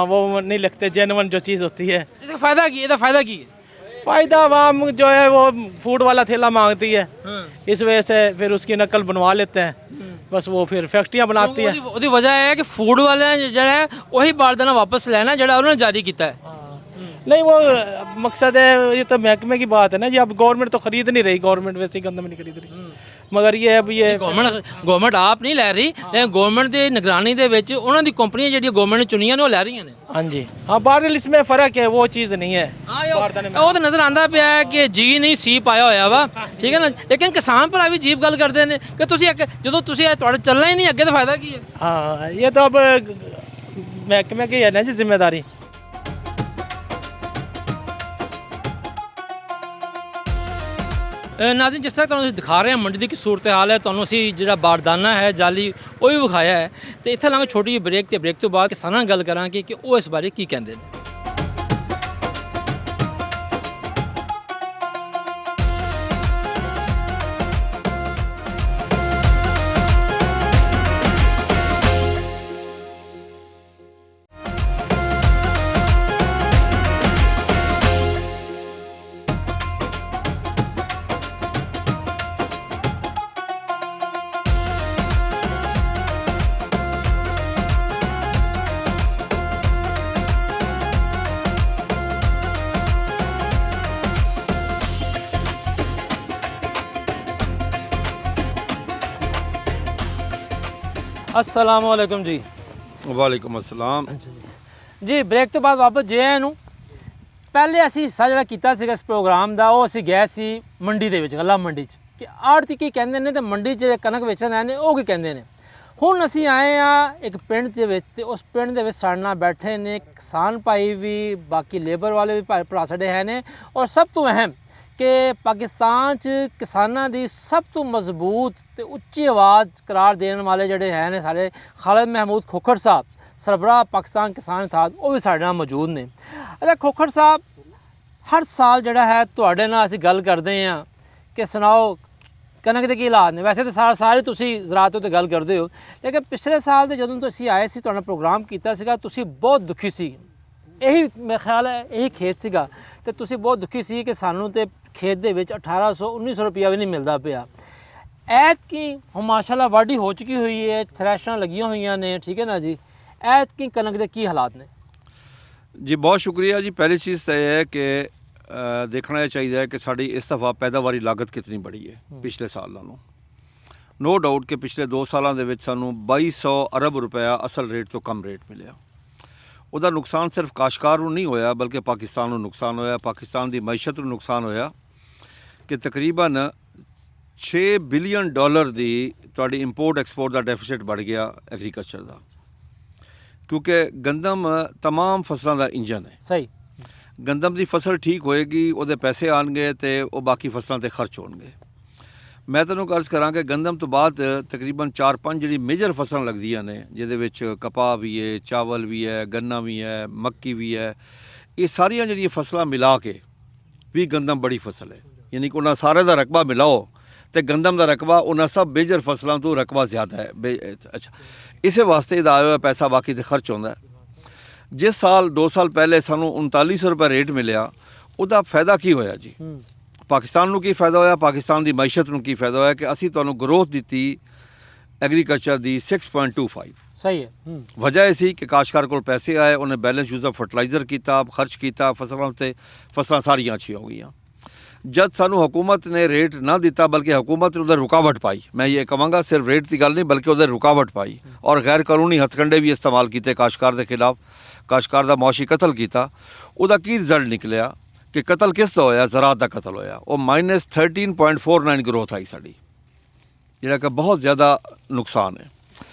वो नहीं लिखते जेन्युइन जो चीज़ होती है। इसका फायदा की? ਇਹਦਾ ਫਾਇਦਾ ਕੀ ਹੈ? फ़ायदा आवाम जो है वो फूड वाला थैला मांगती है, इस वजह से फिर उसकी नकल बनवा लेते हैं, बस वो फिर फैक्ट्रियाँ बनाती है। ਉਹਦੀ ਵਜ੍ਹਾ ਇਹ ਹੈ ਕਿ ਫੂਡ ਵਾਲਿਆਂ ਨੇ ਜਿਹੜਾ ਹੈ ਉਹੀ ਬਾਰਦਾਨਾ ਵਾਪਸ ਲੈਣਾ ਜਿਹੜਾ ਉਹਨਾਂ ਨੇ ਜਾਰੀ ਕੀਤਾ ਹੈ। नहीं, वो मकसद है, ये तो महकमे की बात है ना जी। अब गवर्नमेंट तो खरीद नहीं रही, गवर्नमेंट वैसे ही गंदम नहीं खरीद रही, मगर ये अब ये ਗਵਰਨਮੈਂਟ ਆਪ ਨਹੀਂ ਲੈ ਰਹੀ, ਲੇਕਿਨ ਗਵਰਨਮੈਂਟ ਦੀ ਨਿਗਰਾਨੀ ਦੇ ਵਿੱਚ ਉਹਨਾਂ ਦੀ ਕੰਪਨੀਆਂ ਜਿਹੜੀਆਂ ਗਵਰਨਮੈਂਟ ਨੇ ਚੁਣੀਆਂ ਨੇ ਉਹ ਲੈ ਰਹੀਆਂ ਨੇ। हाँ जी। हाँ, बारल इसमें फ़र्क है, वो चीज़ नहीं है। ਉਹ ਤਾਂ ਨਜ਼ਰ ਆਂਦਾ ਪਿਆ ਹੈ ਕਿ ਜੀ ਨਹੀਂ ਸੀ ਪਾਇਆ ਹੋਇਆ ਵਾ, ਠੀਕ ਹੈ ਨਾ, ਲੇਕਿਨ ਕਿਸਾਨ ਭਰਾ ਵੀ ਜੀਬ ਗੱਲ ਕਰਦੇ ਨੇ ਕਿ ਤੁਸੀਂ ਜਦੋਂ ਤੁਸੀਂ ਤੁਹਾਡਾ ਚੱਲਣਾ ਹੀ ਨਹੀਂ ਅੱਗੇ ਤਾਂ ਫਾਇਦਾ ਕੀ ਹੈ? हाँ, ये तो अब महकमे की है ना जी जिम्मेदारी। ਨਾਜ਼ਰੀਨ, ਜਿਸ ਤਰ੍ਹਾਂ ਤੁਹਾਨੂੰ ਅਸੀਂ ਦਿਖਾ ਰਹੇ ਹਾਂ ਮੰਡੀ ਦੀ ਕੀ ਸੂਰਤ ਹਾਲ ਹੈ, ਤੁਹਾਨੂੰ ਅਸੀਂ ਜਿਹੜਾ ਬਾਰਦਾਨਾ ਹੈ ਜਾਲੀ ਉਹ ਵੀ ਵਿਖਾਇਆ ਹੈ। ਤੇ ਇੱਥੇ ਲਾਂਗੇ ਛੋਟੀ ਜਿਹੀ ਬ੍ਰੇਕ, ਤੇ ਬ੍ਰੇਕ ਤੋਂ ਬਾਅਦ ਕਿਸਾਨਾਂ ਨਾਲ ਗੱਲ ਕਰਾਂਗੇ ਕਿ ਉਹ ਇਸ ਬਾਰੇ ਕੀ ਕਹਿੰਦੇ ਨੇ। अस्सलाम वालेकुम जी। ਵਾਲੇਕੁਮ ਅਸਲਾਮ। ਜੀ ਬ੍ਰੇਕ ਤੋਂ ਬਾਅਦ ਵਾਪਸ ਜੇ ਆਏ ਨੂੰ। ਪਹਿਲੇ ਅਸੀਂ ਹਿੱਸਾ ਜਿਹੜਾ ਕੀਤਾ ਸੀਗਾ ਇਸ ਪ੍ਰੋਗਰਾਮ ਦਾ, ਉਹ ਅਸੀਂ ਗਏ ਸੀ ਮੰਡੀ ਦੇ ਵਿੱਚ, ਗੱਲਾ ਮੰਡੀ 'ਚ, ਕਿ ਆੜਤੀ ਕੀ ਕਹਿੰਦੇ ਨੇ ਤੇ ਮੰਡੀ 'ਚ ਜਿਹੜੇ ਕਣਕ ਵੇਚਣ ਆਏ ਨੇ ਉਹ ਕੀ ਕਹਿੰਦੇ ਨੇ। ਹੁਣ ਅਸੀਂ ਆਏ ਆ ਇੱਕ ਪਿੰਡ ਦੇ ਵਿੱਚ, ਤੇ ਉਸ ਪਿੰਡ ਦੇ ਵਿੱਚ ਸਾਡੇ ਨਾਲ ਬੈਠੇ ਨੇ ਕਿਸਾਨ ਭਾਈ ਵੀ, ਬਾਕੀ ਲੇਬਰ ਵਾਲੇ ਵੀ ਭਰਾ ਸਾਡੇ ਹੈ ਨੇ। ਔਰ ਸਭ ਤੋਂ ਅਹਿਮ ਕਿ ਪਾਕਿਸਤਾਨ 'ਚ ਕਿਸਾਨਾਂ ਦੀ ਸਭ ਤੋਂ ਮਜ਼ਬੂਤ ਤੇ ਉੱਚੀ ਆਵਾਜ਼ ਕਰਾਰ ਦੇਣ ਵਾਲੇ ਜਿਹੜੇ ਹੈ ਨੇ ਸਾਡੇ ਖਾਲਿਦ ਮਹਿਮੂਦ ਖੋਖਰ ਸਾਹਿਬ, ਸਰਬਰਾਹ ਪਾਕਿਸਤਾਨ ਕਿਸਾਨ ਇਤਿਹਾਦ, ਉਹ ਵੀ ਸਾਡੇ ਨਾਲ ਮੌਜੂਦ ਨੇ। ਅੱਛਾ ਖੋਖਰ ਸਾਹਿਬ, ਹਰ ਸਾਲ ਜਿਹੜਾ ਹੈ ਤੁਹਾਡੇ ਨਾਲ ਅਸੀਂ ਗੱਲ ਕਰਦੇ ਹਾਂ ਕਿ ਸੁਣਾਓ ਕਣਕ ਦੇ ਕੀ ਹਾਲਾਤ ਨੇ। ਵੈਸੇ ਤਾਂ ਸਾਰੇ ਤੁਸੀਂ ਜ਼ਰਾਅਤ ਉੱਤੇ ਗੱਲ ਕਰਦੇ ਹੋ, ਲੇਕਿਨ ਪਿਛਲੇ ਸਾਲ ਦੇ ਜਦੋਂ ਤੁਸੀਂ ਆਏ ਸੀ, ਤੁਹਾਡਾ ਪ੍ਰੋਗਰਾਮ ਕੀਤਾ ਸੀਗਾ, ਤੁਸੀਂ ਬਹੁਤ ਦੁਖੀ ਸੀ। ਇਹੀ ਮੇਰੇ ਖਿਆਲ ਹੈ ਇਹੀ ਖੇਤ ਸੀਗਾ, ਤੇ ਤੁਸੀਂ ਬਹੁਤ ਦੁਖੀ ਸੀ ਕਿ ਸਾਨੂੰ ਤੇ ਖੇਤ ਦੇ ਵਿੱਚ 1800-1900 ਰੁਪਇਆ ਵੀ ਨਹੀਂ ਮਿਲਦਾ ਪਿਆ। ਐਤਕੀ ਹੁਣ ਮਾਸ਼ਾਅੱਲਾ ਵਾਢੀ ਹੋ ਚੁੱਕੀ ਹੋਈ ਹੈ, ਥ੍ਰੈਸ਼ਾਂ ਲੱਗੀਆਂ ਹੋਈਆਂ ਨੇ, ਠੀਕ ਹੈ ਨਾ ਜੀ। ਐਤਕੀ ਕਣਕ ਦੇ ਕੀ ਹਾਲਾਤ ਨੇ? ਜੀ ਬਹੁਤ ਸ਼ੁਕਰੀਆ ਜੀ। ਪਹਿਲੀ ਚੀਜ਼ ਤਾਂ ਇਹ ਹੈ ਕਿ ਦੇਖਣਾ ਚਾਹੀਦਾ ਹੈ ਕਿ ਸਾਡੀ ਇਸ ਦਫਾ ਪੈਦਾਵਾਰੀ ਲਾਗਤ ਕਿਤਨੀ ਬੜੀ ਹੈ ਪਿਛਲੇ ਸਾਲ ਨਾਲੋਂ। ਨੋ ਡਾਊਟ ਕਿ ਪਿਛਲੇ 2 ਸਾਲਾਂ ਦੇ ਵਿੱਚ ਸਾਨੂੰ 2200 ਅਰਬ ਰੁਪਇਆ ਅਸਲ ਰੇਟ ਤੋਂ ਕਮ ਰੇਟ ਮਿਲਿਆ। ਉਹਦਾ ਨੁਕਸਾਨ ਸਿਰਫ ਕਾਸ਼ਤਕਾਰ ਨੂੰ ਨਹੀਂ ਹੋਇਆ, ਬਲਕਿ ਪਾਕਿਸਤਾਨ ਨੂੰ ਨੁਕਸਾਨ ਹੋਇਆ, ਪਾਕਿਸਤਾਨ ਦੀ ਮਈਸ਼ਤ ਨੂੰ ਨੁਕਸਾਨ ਹੋਇਆ ਕਿ ਤਕਰੀਬਨ $6 ਬਿਲੀਅਨ ਦੀ ਤੁਹਾਡੀ ਇੰਪੋਰਟ ਐਕਸਪੋਰਟ ਦਾ ਡੈਫਿਸਿਟ बढ़ ਗਿਆ ਐਗਰੀਕਲਚਰ ਦਾ, ਕਿਉਂਕਿ ਗੰਦਮ तमाम ਫਸਲਾਂ ਦਾ ਇੰਜਨ ਹੈ। ਸਹੀ, ਗੰਦਮ ਦੀ ਫਸਲ ਠੀਕ ਹੋਏਗੀ, ਉਹਦੇ ਪੈਸੇ ਆਉਣਗੇ ਤੇ ਉਹ ਬਾਕੀ ਫਸਲਾਂ ਤੇ ਖਰਚ ਹੋਣਗੇ। ਮੈਂ ਤੁਹਾਨੂੰ ਅਰਜ਼ ਕਰਾਂ ਕਿ ਗੰਦਮ ਤੋਂ ਬਾਅਦ ਤਕਰੀਬਨ 4-5 ਜਿਹੜੀ ਮੇਜਰ ਫਸਲਾਂ ਲੱਗਦੀਆਂ ਨੇ, ਜਿਹਦੇ ਵਿੱਚ ਕਪਾਹ ਵੀ ਹੈ, ਚਾਵਲ ਵੀ ਹੈ, ਗੰਨਾ ਵੀ ਹੈ, ਮੱਕੀ ਵੀ ਹੈ, ਇਹ ਸਾਰੀਆਂ ਜਿਹੜੀਆਂ ਫਸਲਾਂ ਮਿਲਾ ਕੇ ਵੀ ਗੰਦਮ ਬੜੀ ਫਸਲ ਹੈ। ਯਾਨੀ ਕਿ ਉਹਨਾਂ ਸਾਰੇ ਦਾ ਰਕਬਾ ਮਿਲਾਓ ਤੇ ਗੰਦਮ ਦਾ ਰਕਬਾ ਉਹਨਾਂ ਸਭ ਮੇਜਰ ਫਸਲਾਂ ਤੋਂ ਰਕਬਾ ਜ਼ਿਆਦਾ ਹੈ। ਅੱਛਾ, ਇਸੇ ਵਾਸਤੇ ਇਹਦਾ ਆਇਆ ਹੋਇਆ ਪੈਸਾ ਬਾਕੀ ਤੇ ਖਰਚ ਹੁੰਦਾ। ਜਿਸ ਸਾਲ 2 ਸਾਲ ਪਹਿਲੇ ਸਾਨੂੰ 3900 ਰੁਪਏ ਰੇਟ ਮਿਲਿਆ, ਉਹਦਾ ਫਾਇਦਾ ਕੀ ਹੋਇਆ ਜੀ? ਪਾਕਿਸਤਾਨ ਨੂੰ ਕੀ ਫਾਇਦਾ ਹੋਇਆ? ਪਾਕਿਸਤਾਨ ਦੀ ਮਈਸ਼ਤ ਨੂੰ ਕੀ ਫਾਇਦਾ ਹੋਇਆ ਕਿ ਅਸੀਂ ਤੁਹਾਨੂੰ ਗਰੋਥ ਦਿੱਤੀ ਐਗਰੀਕਲਚਰ ਦੀ 6.25। ਸਹੀ ਹੈ। ਵਜ੍ਹਾ ਇਹ ਸੀ ਕਿ ਕਾਸ਼ਤਕਾਰ ਕੋਲ ਪੈਸੇ ਆਏ, ਉਹਨੇ ਬੈਲੈਂਸ ਯੂਜ਼ ਆਫ ਫਰਟੀਲਾਈਜ਼ਰ ਕੀਤਾ, ਖਰਚ ਕੀਤਾ ਫਸਲਾਂ ਉੱਤੇ, ਫਸਲਾਂ ਸਾਰੀਆਂ ਅੱਛੀਆਂ ਹੋ ਗਈਆਂ। ਜਦ ਸਾਨੂੰ ਹਕੂਮਤ ਨੇ ਰੇਟ ਨਾ ਦਿੱਤਾ, ਬਲਕਿ ਹਕੂਮਤ ਨੇ ਉਹਦੇ ਰੁਕਾਵਟ ਪਾਈ, ਮੈਂ ਇਹ ਕਹਾਂਗਾ ਸਿਰਫ ਰੇਟ ਦੀ ਗੱਲ ਨਹੀਂ ਬਲਕਿ ਉਹਦੇ ਰੁਕਾਵਟ ਪਾਈ, ਔਰ ਗੈਰ ਕਾਨੂੰਨੀ ਹਥਕੰਡੇ ਵੀ ਇਸਤੇਮਾਲ ਕੀਤੇ ਕਾਸ਼ਤਕਾਰ ਦੇ ਖਿਲਾਫ, ਕਾਸ਼ਤਕਾਰ ਦਾ ਮੁਆਸ਼ੀ ਕਤਲ ਕੀਤਾ। ਉਹਦਾ ਕੀ ਰਿਜ਼ਲਟ ਨਿਕਲਿਆ ਕਿ ਕਤਲ ਕਿਸ ਦਾ ਹੋਇਆ? ਜ਼ਰਾਅਤ ਦਾ ਕਤਲ ਹੋਇਆ। ਉਹ -13.49 ਗਰੋਥ ਆਈ ਸਾਡੀ, ਜਿਹੜਾ ਕਿ ਬਹੁਤ ਜ਼ਿਆਦਾ ਨੁਕਸਾਨ ਹੈ।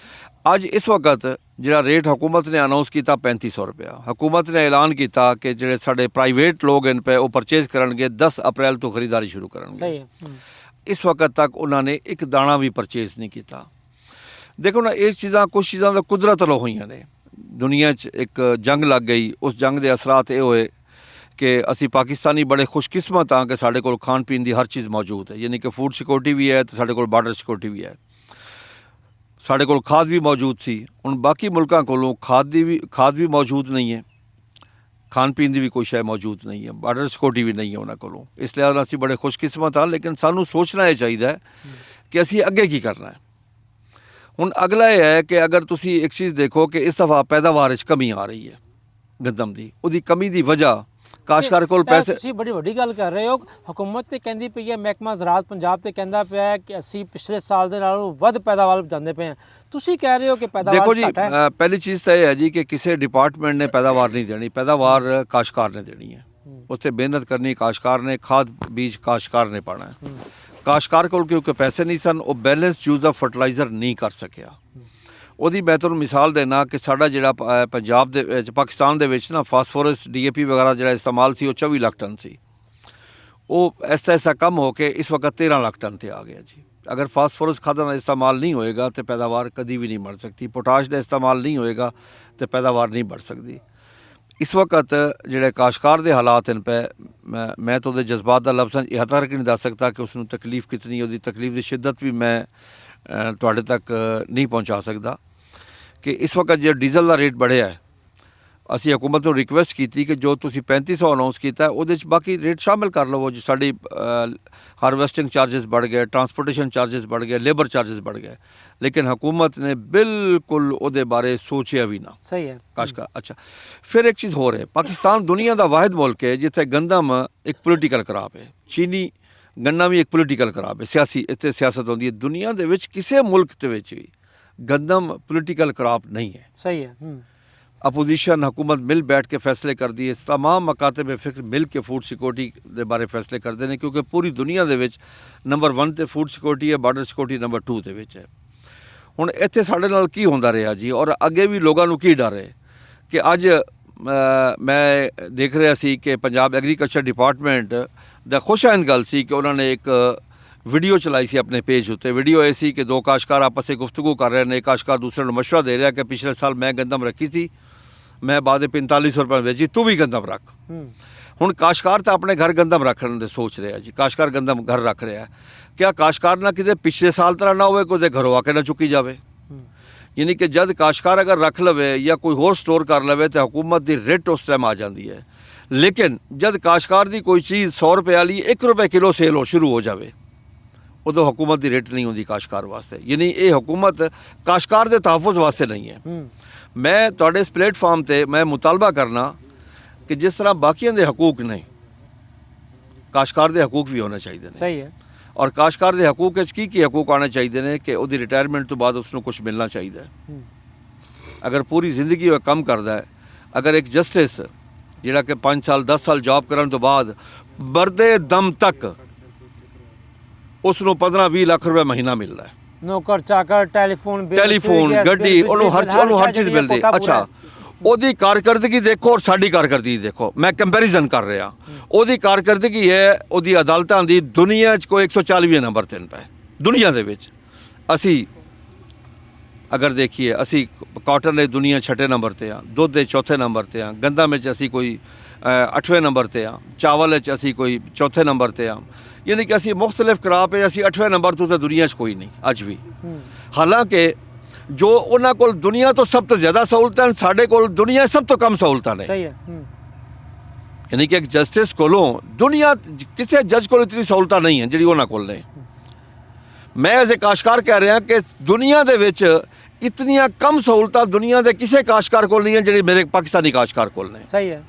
ਅੱਜ ਇਸ ਵਕਤ ਜਿਹੜਾ ਰੇਟ ਹਕੂਮਤ ਨੇ ਅਨਾਉਂਸ ਕੀਤਾ 3500 ਰੁਪਇਆ, ਹਕੂਮਤ ਨੇ ਐਲਾਨ ਕੀਤਾ ਕਿ ਜਿਹੜੇ ਸਾਡੇ ਪ੍ਰਾਈਵੇਟ ਲੋਕ ਹਨ ਪਏ ਉਹ ਪਰਚੇਜ਼ ਕਰਨਗੇ 10 ਅਪ੍ਰੈਲ ਤੋਂ ਖਰੀਦਾਰੀ ਸ਼ੁਰੂ ਕਰਨਗੇ। ਇਸ ਵਕਤ ਤੱਕ ਉਹਨਾਂ ਨੇ ਇੱਕ ਦਾਣਾ ਵੀ ਪਰਚੇਜ਼ ਨਹੀਂ ਕੀਤਾ। ਦੇਖੋ ਨਾ, ਇਹ ਚੀਜ਼ਾਂ ਕੁਛ ਚੀਜ਼ਾਂ ਤਾਂ ਕੁਦਰਤ ਵੱਲੋਂ ਹੋਈਆਂ ਨੇ। ਦੁਨੀਆ 'ਚ ਇੱਕ ਜੰਗ ਲੱਗ ਗਈ, ਉਸ ਜੰਗ ਦੇ ਅਸਰਾਤ ਇਹ ਹੋਏ ਕਿ ਅਸੀਂ ਪਾਕਿਸਤਾਨੀ ਬੜੇ ਖੁਸ਼ਕਿਸਮਤ ਹਾਂ ਕਿ ਸਾਡੇ ਕੋਲ ਖਾਣ ਪੀਣ ਦੀ ਹਰ ਚੀਜ਼ ਮੌਜੂਦ ਹੈ। ਯਾਨੀ ਕਿ ਫੂਡ ਸਿਕਿਉਰਿਟੀ ਵੀ ਹੈ ਤੇ ਸਾਡੇ ਕੋਲ ਬਾਰਡਰ ਸਿਕਿਉਰਿਟੀ ਵੀ ਹੈ। ਸਾਡੇ ਕੋਲ ਖਾਦ ਵੀ ਮੌਜੂਦ ਸੀ। ਹੁਣ ਬਾਕੀ ਮੁਲਕਾਂ ਕੋਲੋਂ ਖਾਦ ਵੀ ਮੌਜੂਦ ਨਹੀਂ ਹੈ, ਖਾਣ ਪੀਣ ਦੀ ਵੀ ਕੋਈ ਸ਼ੈ ਮੌਜੂਦ ਨਹੀਂ ਹੈ, ਬਾਰਡਰ ਸਿਕਿਉਰਿਟੀ ਵੀ ਨਹੀਂ ਹੈ ਉਹਨਾਂ ਕੋਲੋਂ। ਇਸ ਲਈ ਅਸੀਂ ਬੜੇ ਖੁਸ਼ਕਿਸਮਤ ਹਾਂ, ਲੇਕਿਨ ਸਾਨੂੰ ਸੋਚਣਾ ਇਹ ਚਾਹੀਦਾ ਹੈ ਕਿ ਅਸੀਂ ਅੱਗੇ ਕੀ ਕਰਨਾ ਹੈ। ਹੁਣ ਅਗਲਾ ਇਹ ਹੈ ਕਿ ਅਗਰ ਤੁਸੀਂ ਇੱਕ ਚੀਜ਼ ਦੇਖੋ ਕਿ ਇਸ ਦਫਾ ਪੈਦਾਵਾਰ 'ਚ ਕਮੀ ਆ ਰਹੀ ਹੈ ਗੰਦਮ ਦੀ, ਉਹਦੀ ਕਮੀ ਦੀ ਵਜ੍ਹਾ ਕਾਸ਼ਤਕਾਰ ਕੋਲ ਪੈਸੇ। ਤੁਸੀਂ ਬੜੀ ਵੱਡੀ ਗੱਲ ਕਰ ਰਹੇ ਹੋ। ਹਕੂਮਤ ਤੇ ਕਹਿੰਦੀ ਪਈ ਹੈ, ਮਹਿਕਮਾ ਜ਼ਰਾਅਤ ਪੰਜਾਬ ਤੇ ਕਹਿੰਦਾ ਪਿਆ ਹੈ ਕਿ ਅਸੀਂ ਪਿਛਲੇ ਸਾਲ ਦੇ ਨਾਲੋਂ ਵੱਧ ਪੈਦਾਵਾਰ ਜਾਂਦੇ ਪਏ ਹਾਂ। ਤੁਸੀਂ ਕਹਿ ਰਹੇ ਹੋ ਕਿ ਪੈਦਾਵਾਰ ਦੇਖੋ ਜੀ, ਘੱਟ ਹੈ। ਪਹਿਲੀ ਚੀਜ਼ ਤਾਂ ਇਹ ਹੈ ਜੀ ਕਿ ਕਿਸੇ ਡਿਪਾਰਟਮੈਂਟ ਨੇ ਪੈਦਾਵਾਰ ਨਹੀਂ ਦੇਣੀ, ਪੈਦਾਵਾਰ ਕਾਸ਼ਤਕਾਰ ਨੇ ਦੇਣੀ ਹੈ। ਉਸ 'ਤੇ ਮਿਹਨਤ ਕਰਨੀ ਕਾਸ਼ਤਕਾਰ ਨੇ, ਖਾਦ ਬੀਜ ਕਾਸ਼ਤਕਾਰ ਨੇ ਪਾਉਣਾ ਹੈ। ਕਾਸ਼ਤਕਾਰ ਕੋਲ ਕਿਉਂਕਿ ਪੈਸੇ ਨਹੀਂ ਸਨ, ਉਹ ਬੈਲੈਂਸ ਯੂਜ਼ ਆਫ ਫਰਟੀਲਾਈਜ਼ਰ ਨਹੀਂ ਕਰ ਸਕਿਆ। ਉਹਦੀ ਮੈਂ ਤੁਹਾਨੂੰ ਮਿਸਾਲ ਦੇਣਾ ਕਿ ਸਾਡਾ ਜਿਹੜਾ ਪੰਜਾਬ ਦੇ ਵਿੱਚ ਪਾਕਿਸਤਾਨ ਦੇ ਵਿੱਚ ਨਾ ਫਾਸਫੋਰਸ DAP ਵਗੈਰਾ ਜਿਹੜਾ ਇਸਤੇਮਾਲ ਸੀ ਉਹ 24 ਲੱਖ ਟਨ ਸੀ। ਉਹ ਐਸਾ ਕੰਮ ਹੋ ਕੇ ਇਸ ਵਕਤ 13 ਲੱਖ ਟਨ ਤੇ ਆ ਗਿਆ ਜੀ। ਅਗਰ ਫਾਸਫੋਰਸ ਖਾਦਾਂ ਦਾ ਇਸਤੇਮਾਲ ਨਹੀਂ ਹੋਏਗਾ ਤੇ ਪੈਦਾਵਾਰ ਕਦੀ ਵੀ ਨਹੀਂ बढ़ ਸਕਦੀ। ਪੋਟਾਸ਼ ਦਾ ਇਸਤੇਮਾਲ ਨਹੀਂ ਹੋਏਗਾ ਤੇ ਪੈਦਾਵਾਰ ਨਹੀਂ बढ़ ਸਕਦੀ। ਇਸ ਵਕਤ ਜਿਹੜੇ ਕਾਸ਼ਤਕਾਰ ਦੇ ਹਾਲਾਤ ਹਨ ਪਏ, ਮੈਂ ਤਾਂ ਉਹਦੇ ਜਜ਼ਬਾਤ ਦਾ ਲਫ਼ਜ਼ਾਂ ਇਹਾਤਾ ਕਰਕੇ ਨਹੀਂ ਦੱਸ ਸਕਦਾ ਕਿ ਉਸ ਨੂੰ ਤਕਲੀਫ ਕਿਤਨੀ, ਉਹਦੀ ਤਕਲੀਫ ਦੀ ਸ਼ਿੱਦਤ ਵੀ ਮੈਂ ਤੁਹਾਡੇ ਤੱਕ ਨਹੀਂ ਪਹੁੰਚਾ ਸਕਦਾ। ਕਿ ਇਸ ਵਕਤ ਜੇ ਡੀਜ਼ਲ ਦਾ ਰੇਟ बढ़ਿਆ ਹੈ, ਅਸੀਂ ਹਕੂਮਤ ਨੂੰ ਰਿਕੁਐਸਟ ਕੀਤੀ ਕਿ ਜੋ ਤੁਸੀਂ 3500 ਅਨਾਉਂਸ ਕੀਤਾ ਉਹਦੇ 'ਚ ਬਾਕੀ ਰੇਟ ਸ਼ਾਮਿਲ ਕਰ ਲਵੋ। ਜੋ ਸਾਡੀ ਹਾਰਵੈਸਟਿੰਗ ਚਾਰजेस बढ़ गए, ट्रांसपोर्टेशन चार्जेस बढ़ गए, लेबर चार्जेस बढ़ गए, लेकिन हुकूमत ने बिल्कुल ਉਹਦੇ ਬਾਰੇ ਸੋਚਿਆ ਵੀ ਨਾ। ਸਹੀ ਹੈ ਕਾਸ਼ਤਕਾਰ ਅੱਛਾ। ਫਿਰ ਇੱਕ ਚੀਜ਼ ਹੋਰ ਹੈ, ਪਾਕਿਸਤਾਨ ਦੁਨੀਆ ਦਾ ਵਾਹਿਦ ਮੁਲਕ ਹੈ ਜਿੱਥੇ ਗੰਦਮ ਇੱਕ ਪੋਲੀਟੀਕਲ ਖਰਾਬ ਹੈ। ਚੀਨੀ ਗੰਨਾ ਵੀ ਇੱਕ ਪੋਲੀਟੀਕਲ ਖਰਾਬ ਹੈ, ਸਿਆਸੀ ਇੱਥੇ ਸਿਆਸਤ ਹੁੰਦੀ ਹੈ। ਦੁਨੀਆ ਦੇ ਵਿੱਚ ਕਿਸੇ ਮੁਲਕ ਦੇ ਵਿੱਚ ਵੀ ਗੰਦਮ ਪੋਲੀਟੀਕਲ ਖਰਾਬ नहीं है। ਸਹੀ ਹੈ। अपोजिशन हुकूमत मिल बैठ के फैसले कर दिए, तमाम मकातब फिक्र मिल के फूड सिक्योरिटी के बारे फैसले करते हैं, क्योंकि पूरी दुनिया के नंबर 1 ते फूड सिक्योरिटी है, बार्डर सिक्योरिटी नंबर 2 ਦੇ ਵਿੱਚ ਹੈ। ਹੁਣ ਇੱਥੇ ਸਾਡੇ ਨਾਲ ਕੀ ਹੁੰਦਾ ਰਿਹਾ ਜੀ, ਔਰ ਅੱਗੇ ਵੀ ਲੋਕਾਂ ਨੂੰ ਕੀ ਡਰ ਹੈ ਕਿ ਅੱਜ ਮੈਂ ਦੇਖ ਰਿਹਾ ਸੀ ਕਿ ਪੰਜਾਬ ਐਗਰੀਕਲਚਰ ਡਿਪਾਰਟਮੈਂਟ ਦਾ ਖੁਸ਼ਾਇੰਦ ਗੱਲ ਸੀ ਕਿ ਉਹਨਾਂ ਨੇ ਇੱਕ ਵੀਡੀਓ ਚਲਾਈ ਸੀ ਆਪਣੇ ਪੇਜ ਉੱਤੇ। ਵੀਡੀਓ ਇਹ ਸੀ ਕਿ ਦੋ ਕਾਸ਼ਤਕਾਰ ਆਪਸ ਵਿੱਚ ਗੁਫ਼ਤਗੂ ਕਰ ਰਹੇ ਨੇ। ਇੱਕ ਕਾਸ਼ਤਕਾਰ ਦੂਸਰੇ ਨੂੰ ਮਸ਼ਵਰਾ ਦੇ ਰਿਹਾ ਕਿ ਪਿਛਲੇ ਸਾਲ ਮੈਂ ਗੰਦਮ ਰੱਖੀ ਸੀ, ਮੈਂ ਬਾਅਦ 4500 ਰੁਪਏ ਵੇਚੀ, ਤੂੰ ਵੀ ਗੰਦਮ ਰੱਖ। ਹੁਣ ਕਾਸ਼ਤਕਾਰ ਤਾਂ ਆਪਣੇ ਘਰ ਗੰਦਮ ਰੱਖਣ ਦੇ ਸੋਚ ਰਿਹਾ ਜੀ। ਕਾਸ਼ਤਕਾਰ ਗੰਦਮ ਘਰ ਰੱਖ ਰਿਹਾ, ਕਿਆ ਕਾਸ਼ਤਕਾਰ ਨਾ ਕਿਤੇ ਪਿਛਲੇ ਸਾਲ ਤਰ੍ਹਾਂ ਨਾ ਹੋਵੇ ਕੋਈ ਘਰੋਂ ਆ ਕੇ ਨਾ ਚੁੱਕੀ ਜਾਵੇ। ਯਾਨੀ ਕਿ ਜਦ ਕਾਸ਼ਤਕਾਰ ਅਗਰ ਰੱਖ ਲਵੇ ਜਾਂ ਕੋਈ ਹੋਰ ਸਟੋਰ ਕਰ ਲਵੇ ਤਾਂ ਹੁਕੂਮਤ ਦੀ ਰੇਟ ਉਸ ਟਾਈਮ ਆ ਜਾਂਦੀ ਹੈ। ਲੇਕਿਨ ਜਦ ਕਾਸ਼ਤਕਾਰ ਦੀ ਕੋਈ ਚੀਜ਼ 100 ਰੁਪਏ ਵਾਲੀ 1 ਰੁਪਏ ਕਿਲੋ ਸੇਲ ਹੋ ਸ਼ੁਰੂ ਹੋ ਜਾਵੇ, ਉਦੋਂ हुकूमत की रेट नहीं होती काश्तकार वास्ते। यानी ये हुकूमत काश्तकार के तहफ़ुज़ वास्ते नहीं है। मैं तुहाडे इस प्लेटफॉर्म पर मैं मुतालबा करना कि जिस तरह बाकियों के हकूक ने, काश्तकार के हकूक भी होने चाहिए। सही है। और काश्तकार के हकूक की हकूक आने चाहिए ने कि उसकी रिटायरमेंट तो बाद उसको कुछ मिलना चाहिए। अगर पूरी जिंदगी वो कम करता है, अगर एक जस्टिस जिहड़ा कि 5 साल 10 साल जॉब करने तो बाद मरदे दम तक उसनों 15-20 लाख रुपए महीना मिलता है। ਨੌਕਰ ਚਾਕਰ ਟੈਲੀਫੋਨ ਗੱਡੀ ਉਹਨੂੰ ਹਰ ਚੀਜ਼ ਮਿਲਦੀ। ਅੱਛਾ, ਉਹਦੀ ਕਾਰਕਰਦਗੀ ਦੇਖੋ ਔਰ ਸਾਡੀ ਕਾਰਕਰਦਗੀ ਦੇਖੋ। ਮੈਂ ਕੰਪੈਰੀਜ਼ਨ ਕਰ ਰਿਹਾ। ਉਹਦੀ ਕਾਰਕਰਦਗੀ ਹੈ ਉਹਦੀ ਅਦਾਲਤਾਂ ਦੀ ਦੁਨੀਆ 'ਚ ਕੋਈ 140ਵੇਂ ਨੰਬਰ 'ਤੇ ਪਏ ਦੁਨੀਆ ਦੇ ਵਿੱਚ। ਅਸੀਂ ਅਗਰ ਦੇਖੀਏ, ਅਸੀਂ ਕਾਟਨ ਦੇ ਦੁਨੀਆ 6ਵੇਂ ਨੰਬਰ 'ਤੇ ਆ, ਦੁੱਧ ਦੇ 4ਥੇ ਨੰਬਰ 'ਤੇ ਆ, ਗੰਦਾ ਵਿੱਚ ਅਸੀਂ ਕੋਈ 8ਵੇਂ ਨੰਬਰ 'ਤੇ ਆ, ਚਾਵਲ ਵਿੱਚ ਅਸੀਂ ਕੋਈ 4ਥੇ ਨੰਬਰ 'ਤੇ ਆ। यानी कि असी मुख्तलिफ क्राप है, असी 8वें नंबर तो दुनिया कोई नहीं अज भी। हालांकि जो उन्होंने को दुनिया तो सब तो ज़्यादा सहूलत हैं, साढ़े को दुनिया सब तो कम सहूलत ने। यानी कि एक जस्टिस को दुनिया किसी जज को इतनी सहूलत नहीं है जी उन्होंने को ने। मैं एज ए काश्तकार कह रहा कि दुनिया के विच इतनियां कम सहूलत दुनिया के किसी काश्तकार को नहीं है जी मेरे पाकिस्तानी काश्तकार को ने। सही है।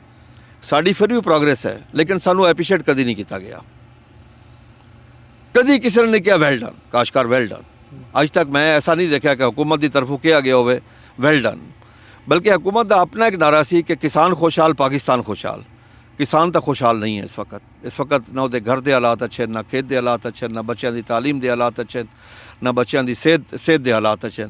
साड़ी फिर भी प्रोग्रेस है, लेकिन सानू एप्रीशिएट कभी नहीं किया गया। कभी किसी ने किया वेल डन, काश्तकार वेल डन। अज तक मैं ऐसा नहीं देखा कि हुकूमत की तरफों किया गया हो वेल डन, बल्कि हुकूमत का अपना एक नारा सी कि किसान खुशहाल पाकिस्तान खुशहाल। किसान तो खुशहाल नहीं है इस वक्त ना उसके घर के हालात अच्छे, ना खेत के हालात अच्छे, ना बच्चों की तालीम के हालात अच्छे, ना बच्चों की सेहत के हालात अच्छे,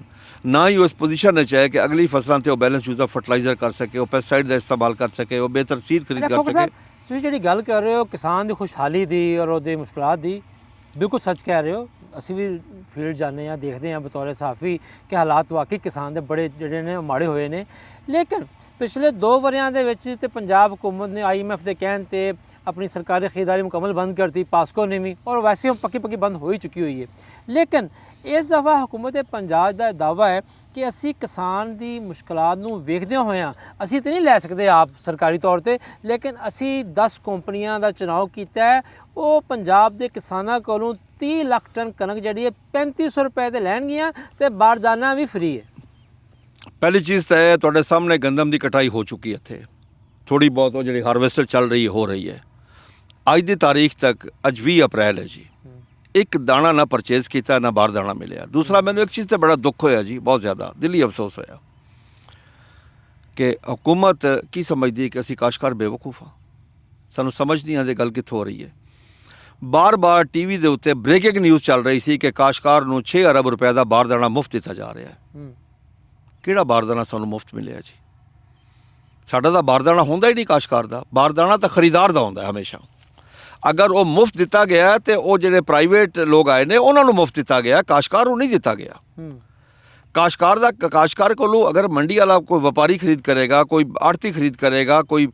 ना ही उस पोजीशन में है कि अगली फसलों से बैलेंस यूज ऑफ फर्टिलाइजर कर सके, वो पेस्टिसाइड का इस्तेमाल कर सके, वो बेहतर सीड खरीद कर सके। ਤੁਸੀਂ ਜਿਹੜੀ ਗੱਲ ਕਰ ਰਹੇ ਹੋ ਕਿਸਾਨ ਦੀ ਖੁਸ਼ਹਾਲੀ ਦੀ ਔਰ ਉਹਦੇ ਮੁਸ਼ਕਲਾਂ ਦੀ, ਬਿਲਕੁਲ ਸੱਚ ਕਹਿ ਰਹੇ ਹੋ। ਅਸੀਂ ਵੀ ਫੀਲਡ ਜਾਂਦੇ ਹਾਂ, ਦੇਖਦੇ ਹਾਂ ਬਤੌਰ ਸਹਾਫੀ ਕਿ ਹਾਲਾਤ ਵਾਕਈ ਕਿਸਾਨ ਦੇ ਬੜੇ ਜਿਹੜੇ ਨੇ ਮਾੜੇ ਹੋਏ ਨੇ। ਲੇਕਿਨ ਪਿਛਲੇ 2 ਵਰਿਆਂ ਦੇ ਵਿੱਚ ਤੇ ਪੰਜਾਬ ਹੁਕੂਮਤ ਨੇ IMF ਦੇ ਕਹਿਣ ਤੇ ਆਪਣੀ ਸਰਕਾਰੀ ਖਰੀਦਦਾਰੀ ਮੁਕੰਮਲ ਬੰਦ ਕਰਤੀ, ਪਾਸਕੋ ਨੇ ਵੀ, ਔਰ ਵੈਸੇ ਉਹ ਪੱਕੀ ਬੰਦ ਹੋ ਹੀ ਚੁੱਕੀ ਹੋਈ ਹੈ। ਲੇਕਿਨ ਇਸ ਦਫਾ ਹੁਕੂਮਤ ਪੰਜਾਬ ਦਾ ਦਾਅਵਾ ਹੈ ਕਿ ਅਸੀਂ ਕਿਸਾਨ ਦੀ ਮੁਸ਼ਕਲਾਂ ਨੂੰ ਵੇਖਦਿਆਂ ਹੋਇਆਂ ਅਸੀਂ ਤਾਂ ਨਹੀਂ ਲੈ ਸਕਦੇ ਆਪ ਸਰਕਾਰੀ ਤੌਰ ਤੇ, ਲੇਕਿਨ ਅਸੀਂ 10 ਕੰਪਨੀਆਂ ਦਾ ਚੁਣਾਵ ਕੀਤਾ ਹੈ। ਉਹ ਪੰਜਾਬ ਦੇ ਕਿਸਾਨਾਂ ਕੋਲੋਂ 30 ਲੱਖ ਟਨ ਕਣਕ ਜਿਹੜੀ ਹੈ 3500 ਰੁਪਏ ਤੇ ਲੈਣਗੀਆਂ ਤੇ ਬਾਰਦਾਨਾ ਵੀ ਫ੍ਰੀ ਹੈ। पहली चीज़ तो है तुहाडे सामने गंदम की कटाई हो चुकी है, इत्थे थोड़ी बहुत वो जी हारवेस्टर चल रही है, हो रही है। अज की तारीख तक अज 20 अप्रैल है जी, एक दाना ना परचेज किया ना बाहर दाना मिले। दूसरा मैंने एक चीज़ से बड़ा दुख होया जी, बहुत ज़्यादा दिली अफसोस होया कि हुकूमत की समझती है कि असी काश्तकार बेवकूफ़ हाँ, सानू समझ नहीं आती गल कित्थों हो रही है। बार बार TV के उत्ते ब्रेकिंग न्यूज़ चल रही सी कि काश्तकार नूं 6 अरब रुपए का बाहर दाना मुफ्त दिता जा रहा है। ਕਿਹੜਾ ਬਾਰਦਾਨਾ ਸਾਨੂੰ ਮੁਫਤ ਮਿਲਿਆ ਜੀ? ਸਾਡਾ ਤਾਂ ਬਾਰਦਾਨਾ ਹੁੰਦਾ ਹੀ ਨਹੀਂ ਕਾਸ਼ਤਕਾਰ ਦਾ, ਬਾਰਦਾਨਾ ਤਾਂ ਖਰੀਦਾਰ ਦਾ ਹੁੰਦਾ ਹਮੇਸ਼ਾ। ਅਗਰ ਉਹ ਮੁਫਤ ਦਿੱਤਾ ਗਿਆ ਤੇ ਉਹ ਜਿਹੜੇ ਪ੍ਰਾਈਵੇਟ ਲੋਕ ਆਏ ਨੇ ਉਹਨਾਂ ਨੂੰ ਮੁਫਤ ਦਿੱਤਾ ਗਿਆ, ਕਾਸ਼ਤਕਾਰ ਨੂੰ ਨਹੀਂ ਦਿੱਤਾ ਗਿਆ। ਕਾਸ਼ਤਕਾਰ ਕੋਲੋਂ ਅਗਰ ਮੰਡੀ ਵਾਲਾ ਕੋਈ ਵਪਾਰੀ ਖਰੀਦ ਕਰੇਗਾ, ਕੋਈ ਆੜਤੀ ਖਰੀਦ ਕਰੇਗਾ, ਕੋਈ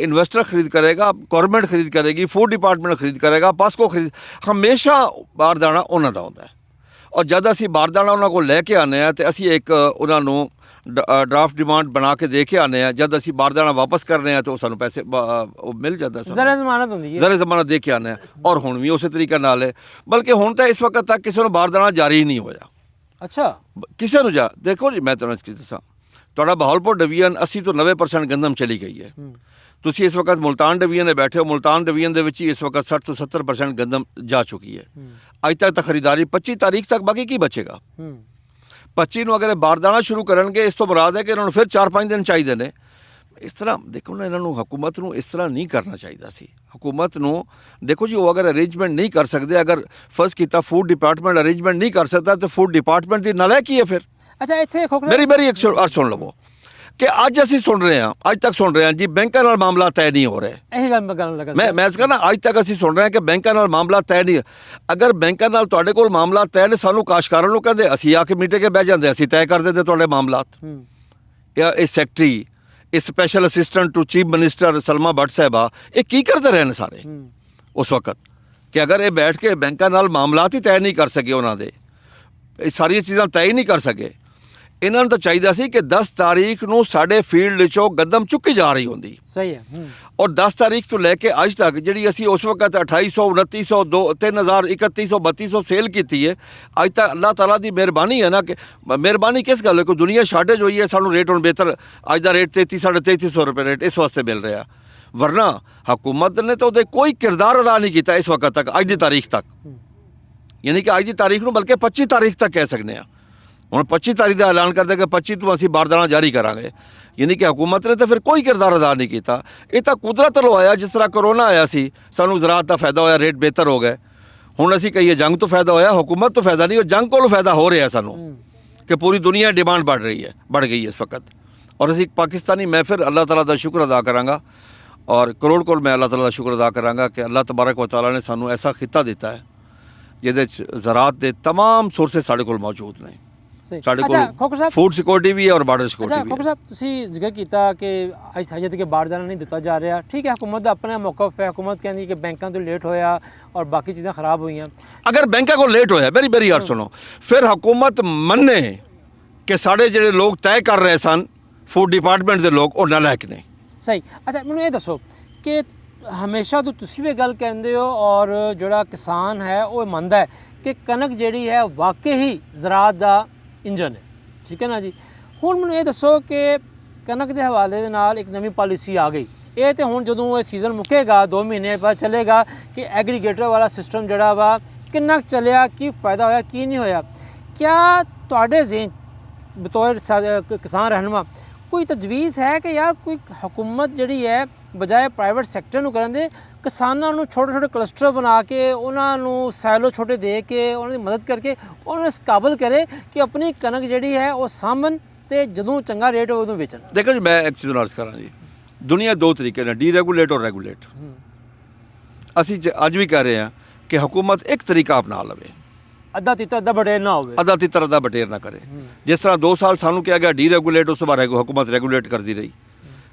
ਇਨਵੈਸਟਰ ਖਰੀਦ ਕਰੇਗਾ, ਗੌਰਮੈਂਟ ਖਰੀਦ ਕਰੇਗੀ, ਫੂਡ ਡਿਪਾਰਟਮੈਂਟ ਖਰੀਦ ਕਰੇਗਾ, ਪਾਸਕੋ ਖਰੀਦ, ਹਮੇਸ਼ਾ ਬਾਰਦਾਨਾ ਉਹਨਾਂ ਦਾ ਹੁੰਦਾ ਹੈ। ਔਰ ਜਦ ਅਸੀਂ ਬਾਰਦਾਨਾ ਉਹਨਾਂ ਕੋਲ ਲੈ ਕੇ ਆਉਂਦੇ ਹਾਂ ਤੇ ਅਸੀਂ ਇੱਕ ਉਹਨਾਂ ਨੂੰ ਡਰਾਫਟ ਡਿਮਾਂਡ ਬਣਾ ਕੇ ਦੇ ਕੇ ਆਉਂਦੇ ਹਾਂ। ਜਦ ਅਸੀਂ ਬਾਰਦਾਨਾ ਵਾਪਸ ਕਰਨੇ ਆ ਤਾਂ ਉਹ ਸਾਨੂੰ ਪੈਸੇ ਉਹ ਮਿਲ ਜਾਂਦਾ, ਜ਼ਰਾ ਜ਼ਮਾਨਤ ਹੁੰਦੀ ਹੈ, ਜ਼ਰਾ ਜ਼ਮਾਨਤ ਦੇ ਕੇ ਆਉਂਦੇ ਹਾਂ। ਔਰ ਹੁਣ ਵੀ ਉਸੇ ਤਰੀਕੇ ਨਾਲ ਹੈ, ਬਲਕਿ ਹੁਣ ਤਾਂ ਇਸ ਵਕਤ ਤੱਕ ਕਿਸੇ ਨੂੰ ਬਾਰਦਾਨਾ ਜਾਰੀ ਹੀ ਨਹੀਂ ਹੋਇਆ। ਅੱਛਾ, ਕਿਸੇ ਨੂੰ ਦੇਖੋ ਜੀ, ਮੈਂ ਤੁਹਾਨੂੰ ਕੀ ਦੱਸਾਂ, ਤੁਹਾਡਾ ਬਹਾਵਲਪੁਰ ਡਿਵੀਜ਼ਨ 80 ਤੋਂ 90% ਗੰਦਮ ਚਲੀ ਗਈ ਹੈ। ਤੁਸੀਂ ਇਸ ਵਕਤ ਮੁਲਤਾਨ ਡਿਵੀਜ਼ਨ 'ਤੇ ਬੈਠੇ ਹੋ, ਮੁਲਤਾਨ ਡਿਵੀਜ਼ਨ ਦੇ ਵਿੱਚ ਹੀ ਇਸ ਵਕਤ 60 ਤੋਂ 70% ਗੰਦਮ ਜਾ ਚੁੱਕੀ ਹੈ। ਅੱਜ ਤੱਕ ਤਾਂ ਖਰੀਦਾਰੀ 25 ਤਾਰੀਖ ਤੱਕ, ਬਾਕੀ ਕੀ ਬਚੇਗਾ? 25 ਨੂੰ ਅਗਰ ਇਹ ਬਾਰਦਾਨਾ ਸ਼ੁਰੂ ਕਰਨਗੇ, ਇਸ ਤੋਂ ਮੁਰਾਦ ਹੈ ਕਿ ਇਹਨਾਂ ਨੂੰ ਫਿਰ 4-5 ਦਿਨ ਚਾਹੀਦੇ ਨੇ। ਇਸ ਤਰ੍ਹਾਂ ਦੇਖੋ ਨਾ, ਇਹਨਾਂ ਨੂੰ ਹਕੂਮਤ ਨੂੰ ਇਸ ਤਰ੍ਹਾਂ ਨਹੀਂ ਕਰਨਾ ਚਾਹੀਦਾ ਸੀ। ਹਕੂਮਤ ਨੂੰ ਦੇਖੋ ਜੀ, ਉਹ ਅਗਰ ਅਰੇਂਜਮੈਂਟ ਨਹੀਂ ਕਰ ਸਕਦੇ, ਅਗਰ ਫਰਜ਼ ਕੀਤਾ ਫੂਡ ਡਿਪਾਰਟਮੈਂਟ ਅਰੇਂਜਮੈਂਟ ਨਹੀਂ ਕਰ ਸਕਦਾ ਤਾਂ ਫੂਡ ਡਿਪਾਰਟਮੈਂਟ ਦੀ ਨਾਲਾਇਕੀ ਹੈ ਫਿਰ। ਅੱਛਾ, ਇੱਥੇ ਮੇਰੀ ਇੱਕ ਸੁਣ ਲਵੋ ਕਿ ਅੱਜ ਅਸੀਂ ਸੁਣ ਰਹੇ ਹਾਂ, ਅੱਜ ਤੱਕ ਸੁਣ ਰਹੇ ਹਾਂ ਜੀ ਬੈਂਕਾਂ ਨਾਲ ਮਾਮਲਾ ਤੈਅ ਨਹੀਂ ਹੋ ਰਿਹਾ। ਇਹੀ ਗੱਲ ਲੱਗਾ ਮੈਂ ਇਸ ਕਹਿੰਦਾ, ਅੱਜ ਤੱਕ ਅਸੀਂ ਸੁਣ ਰਹੇ ਹਾਂ ਕਿ ਬੈਂਕਾਂ ਨਾਲ ਮਾਮਲਾ ਤੈਅ ਨਹੀਂ। ਅਗਰ ਬੈਂਕਾਂ ਨਾਲ ਤੁਹਾਡੇ ਕੋਲ ਮਾਮਲਾ ਤੈਅ ਨੇ, ਸਾਨੂੰ ਕਾਸ਼ਤਕਾਰਾਂ ਨੂੰ ਕਹਿੰਦੇ, ਅਸੀਂ ਆ ਕੇ ਮੀਟਿੰਗ ਕੇ ਬਹਿ ਜਾਂਦੇ, ਅਸੀਂ ਤੈਅ ਕਰ ਦਿੰਦੇ ਤੁਹਾਡੇ ਮਾਮਲਾਤ। ਇਹ ਸੈਕਟਰੀ, ਇਹ special assistant to chief minister Salma Bhat sahiba, ਇਹ ਕੀ ਕਰਦੇ ਰਹੇ ਨੇ ਸਾਰੇ ਉਸ ਵਕਤ, ਕਿ ਅਗਰ ਇਹ ਬੈਠ ਕੇ ਬੈਂਕਾਂ ਨਾਲ ਮਾਮਲਾਤ ਹੀ ਤੈਅ ਨਹੀਂ ਕਰ ਸਕੇ, ਉਹਨਾਂ ਦੇ ਇਹ ਸਾਰੀਆਂ ਚੀਜ਼ਾਂ ਤੈਅ ਹੀ ਨਹੀਂ ਕਰ ਸਕੇ। ਇਹਨਾਂ ਨੂੰ ਤਾਂ ਚਾਹੀਦਾ ਸੀ ਕਿ 10 ਤਾਰੀਖ ਨੂੰ ਸਾਡੇ ਫੀਲਡ 'ਚੋਂ ਗੰਦਮ ਚੁੱਕੀ ਜਾ ਰਹੀ ਹੁੰਦੀ। ਸਹੀ ਹੈ। ਔਰ 10 ਤਾਰੀਖ ਤੋਂ ਲੈ ਕੇ ਅੱਜ ਤੱਕ ਜਿਹੜੀ ਅਸੀਂ ਉਸ ਵਕਤ 2800, 2900, 3000, 3100, 3200 ਸੇਲ ਕੀਤੀ ਹੈ, ਅੱਜ ਤੱਕ ਅੱਲਾਹ ਤਾਲਾ ਦੀ ਮਿਹਰਬਾਨੀ ਹੈ ਨਾ, ਕਿ ਮਿਹਰਬਾਨੀ ਕਿਸ ਗੱਲ ਹੈ, ਕੋਈ ਦੁਨੀਆ ਸ਼ਾਰਟੇਜ ਹੋਈ ਹੈ, ਸਾਨੂੰ ਰੇਟ ਹੁਣ ਬਿਹਤਰ, ਅੱਜ ਦਾ ਰੇਟ 3300 ਰੁਪਏ ਰੇਟ ਇਸ ਵਾਸਤੇ ਮਿਲ ਰਿਹਾ। ਵਰਨਾ ਹਕੂਮਤ ਨੇ ਤਾਂ ਉਹਦੇ ਕੋਈ ਕਿਰਦਾਰ ਅਦਾ ਨਹੀਂ ਕੀਤਾ ਇਸ ਵਕਤ ਤੱਕ, ਅੱਜ ਦੀ ਤਾਰੀਖ ਤੱਕ। ਯਾਨੀ ਕਿ ਅੱਜ ਦੀ ਤਾਰੀਖ ਨੂੰ ਬਲਕਿ 25 ਤਾਰੀਖ ਤੱਕ ਕਹਿ ਸਕਦੇ ਹਾਂ। ਹੁਣ 25 ਤਾਰੀਖ ਦਾ ਐਲਾਨ ਕਰਦੇ ਕਿ 25 ਤੋਂ ਅਸੀਂ ਬਾਰਦਾਨਾ ਜਾਰੀ ਕਰਾਂਗੇ, ਯਾਨੀ ਕਿ ਹਕੂਮਤ ਨੇ ਤਾਂ ਫਿਰ ਕੋਈ ਕਿਰਦਾਰ ਅਦਾ ਨਹੀਂ ਕੀਤਾ। ਇਹ ਤਾਂ ਕੁਦਰਤ ਵੱਲੋਂ ਆਇਆ। ਜਿਸ ਤਰ੍ਹਾਂ ਕਰੋਨਾ ਆਇਆ ਸੀ, ਸਾਨੂੰ ਜ਼ਰਾਅਤ ਦਾ ਫਾਇਦਾ ਹੋਇਆ, ਰੇਟ ਬਿਹਤਰ ਹੋ ਗਏ। ਹੁਣ ਅਸੀਂ ਕਹੀਏ ਜੰਗ ਤੋਂ ਫਾਇਦਾ ਹੋਇਆ, ਹਕੂਮਤ ਤੋਂ ਫਾਇਦਾ ਨਹੀਂ, ਉਹ ਜੰਗ ਕੋਲੋਂ ਫਾਇਦਾ ਹੋ ਰਿਹਾ ਸਾਨੂੰ, ਕਿ ਪੂਰੀ ਦੁਨੀਆ ਡਿਮਾਂਡ बढ़ ਗਈ ਹੈ ਇਸ ਵਕਤ। ਔਰ ਅਸੀਂ ਪਾਕਿਸਤਾਨੀ, ਮੈਂ ਫਿਰ ਅੱਲਾਹ ਤਾਲਾ ਦਾ ਸ਼ੁਕਰ ਅਦਾ ਕਰਾਂਗਾ, ਔਰ ਕਰੋੜ ਮੈਂ ਅੱਲਾਹ ਤਾਲਾ ਦਾ ਸ਼ੁਕਰ ਅਦਾ ਕਰਾਂਗਾ ਕਿ ਅੱਲਾਹ ਤਬਾਰਕ व तआला ਨੇ ਸਾਨੂੰ ਐਸਾ ਖਿੱਤਾ ਦਿੱਤਾ ਹੈ ਜਿਹਦੇ 'ਚ ਜ਼ਰਾਅਤ ਦੇ ਤਮਾਮ ਸੋਰਸਿਸ ਸਾਡੇ ਕੋਲ ਮੌਜੂਦ ਨੇ। ਸਾਡੇ ਕੋਲ ਫੂਡ ਸਿਕਿਉਰਿਟੀ ਵੀ ਹੈ ਔਰ ਬਾਰਡਰ ਸਿਕਿਉਰਿਟੀ ਵੀ ਹੈ। ਖੋਖਰ ਸਾਹਿਬ, ਤੁਸੀਂ ਜ਼ਿਕਰ ਕੀਤਾ ਕਿ ਹਜੇ ਤੱਕ ਬਾਰਦਾਨਾ ਨਹੀਂ ਦਿੱਤਾ ਜਾ ਰਿਹਾ। ਠੀਕ ਹੈ, ਹਕੂਮਤ ਦਾ ਆਪਣਾ ਮੌਕਫ ਹੈ। ਹਕੂਮਤ ਕਹਿੰਦੀ ਕਿ ਬੈਂਕਾਂ ਤੋਂ ਲੇਟ ਹੋਇਆ ਔਰ ਬਾਕੀ ਚੀਜ਼ਾਂ ਖਰਾਬ ਹੋਈਆਂ। ਅਗਰ ਬੈਂਕਾਂ ਕੋਲ ਲੇਟ ਹੋਇਆ, ਮੇਰੀ ਗੱਲ ਸੁਣੋ, ਫਿਰ ਹਕੂਮਤ ਮੰਨੇ ਕਿ ਸਾਡੇ ਜਿਹੜੇ ਲੋਕ ਤੈਅ ਕਰ ਰਹੇ ਸਨ ਫੂਡ ਡਿਪਾਰਟਮੈਂਟ ਦੇ ਲੋਕ, ਉਹ ਨਾਲਾਇਕ ਨੇ। ਸਹੀ। ਅੱਛਾ, ਮੈਨੂੰ ਇਹ ਦੱਸੋ ਕਿ ਹਮੇਸ਼ਾ ਤੋਂ ਤੁਸੀਂ ਵੀ ਗੱਲ ਕਹਿੰਦੇ ਹੋ ਔਰ ਜਿਹੜਾ ਕਿਸਾਨ ਹੈ ਉਹ ਮੰਨਦਾ ਹੈ ਕਿ ਕਣਕ ਜਿਹੜੀ ਹੈ ਵਾਕਈ ਹੀ ਜ਼ਰਾਅਤ ਦਾ ਇੰਜਨ ਹੈ। ਠੀਕ ਹੈ ਨਾ ਜੀ। ਹੁਣ ਮੈਨੂੰ ਇਹ ਦੱਸੋ ਕਿ ਕਣਕ ਦੇ ਹਵਾਲੇ ਦੇ ਨਾਲ ਇੱਕ ਨਵੀਂ ਪਾਲਿਸੀ ਆ ਗਈ। ਇਹ ਤਾਂ ਹੁਣ ਜਦੋਂ ਇਹ ਸੀਜ਼ਨ ਮੁੱਕੇਗਾ 2 ਮਹੀਨੇ ਬਾਅਦ ਚੱਲੇਗਾ ਕਿ ਐਗਰੀਗੇਟਰ ਵਾਲਾ ਸਿਸਟਮ ਜਿਹੜਾ ਵਾ ਕਿੰਨਾ ਚੱਲਿਆ, ਕੀ ਫਾਇਦਾ ਹੋਇਆ, ਕੀ ਨਹੀਂ ਹੋਇਆ। ਕਿਆ ਤੁਹਾਡੇ ਜ਼ਿਹਨ ਬਤੌਰ ਕਿਸਾਨ ਰਹਿਨੁਮਾ ਕੋਈ ਤਜਵੀਜ਼ ਹੈ ਕਿ ਯਾਰ ਕੋਈ ਹਕੂਮਤ ਜਿਹੜੀ ਹੈ ਬਜਾਏ ਪ੍ਰਾਈਵੇਟ ਸੈਕਟਰ ਨੂੰ ਕਰਨ ਦੇ, ਕਿਸਾਨਾਂ ਨੂੰ ਛੋਟੇ ਕਲਸਟਰ ਬਣਾ ਕੇ ਉਹਨਾਂ ਨੂੰ ਸਾਇਲੋ ਛੋਟੇ ਦੇ ਕੇ ਉਹਨਾਂ ਦੀ ਮਦਦ ਕਰਕੇ ਉਹਨਾਂ ਨੂੰ ਇਸ ਕਾਬਲ ਕਰੇ ਕਿ ਆਪਣੀ ਕਣਕ ਜਿਹੜੀ ਹੈ ਉਹ ਸਾਂਭਣ ਤੇ ਜਦੋਂ ਚੰਗਾ ਰੇਟ ਹੋਵੇ ਉਦੋਂ ਵੇਚਣ। ਦੇਖੋ ਜੀ, ਮੈਂ ਇੱਕ ਚੀਜ਼ ਨੂੰ ਅਰਜ਼ ਕਰਾਂ ਜੀ, ਦੁਨੀਆ 2 ਤਰੀਕੇ ਨਾਲ, ਡੀਰੈਗੂਲੇਟ ਔਰ ਰੈਗੂਲੇਟ। ਅਸੀਂ ਅੱਜ ਵੀ ਕਹਿ ਰਹੇ ਹਾਂ ਕਿ ਹਕੂਮਤ ਇੱਕ ਤਰੀਕਾ ਅਪਣਾ ਲਵੇ, ਅੱਧਾ ਤਿੱਤਰ ਅੱਧਾ ਬਟੇਰ ਨਾ ਹੋਵੇ, ਅੱਧਾ ਤਿੱਤਰ ਅੱਧਾ ਬਟੇਰ ਨਾ ਕਰੇ। ਜਿਸ ਤਰ੍ਹਾਂ 2 ਸਾਲ ਸਾਨੂੰ ਕਿਹਾ ਗਿਆ ਡੀਰੈਗੂਲੇਟ, ਉਸ ਤੋਂ ਬਾਅਦ ਹਕੂਮਤ ਰੈਗੂਲੇਟ ਕਰਦੀ ਰਹੀ।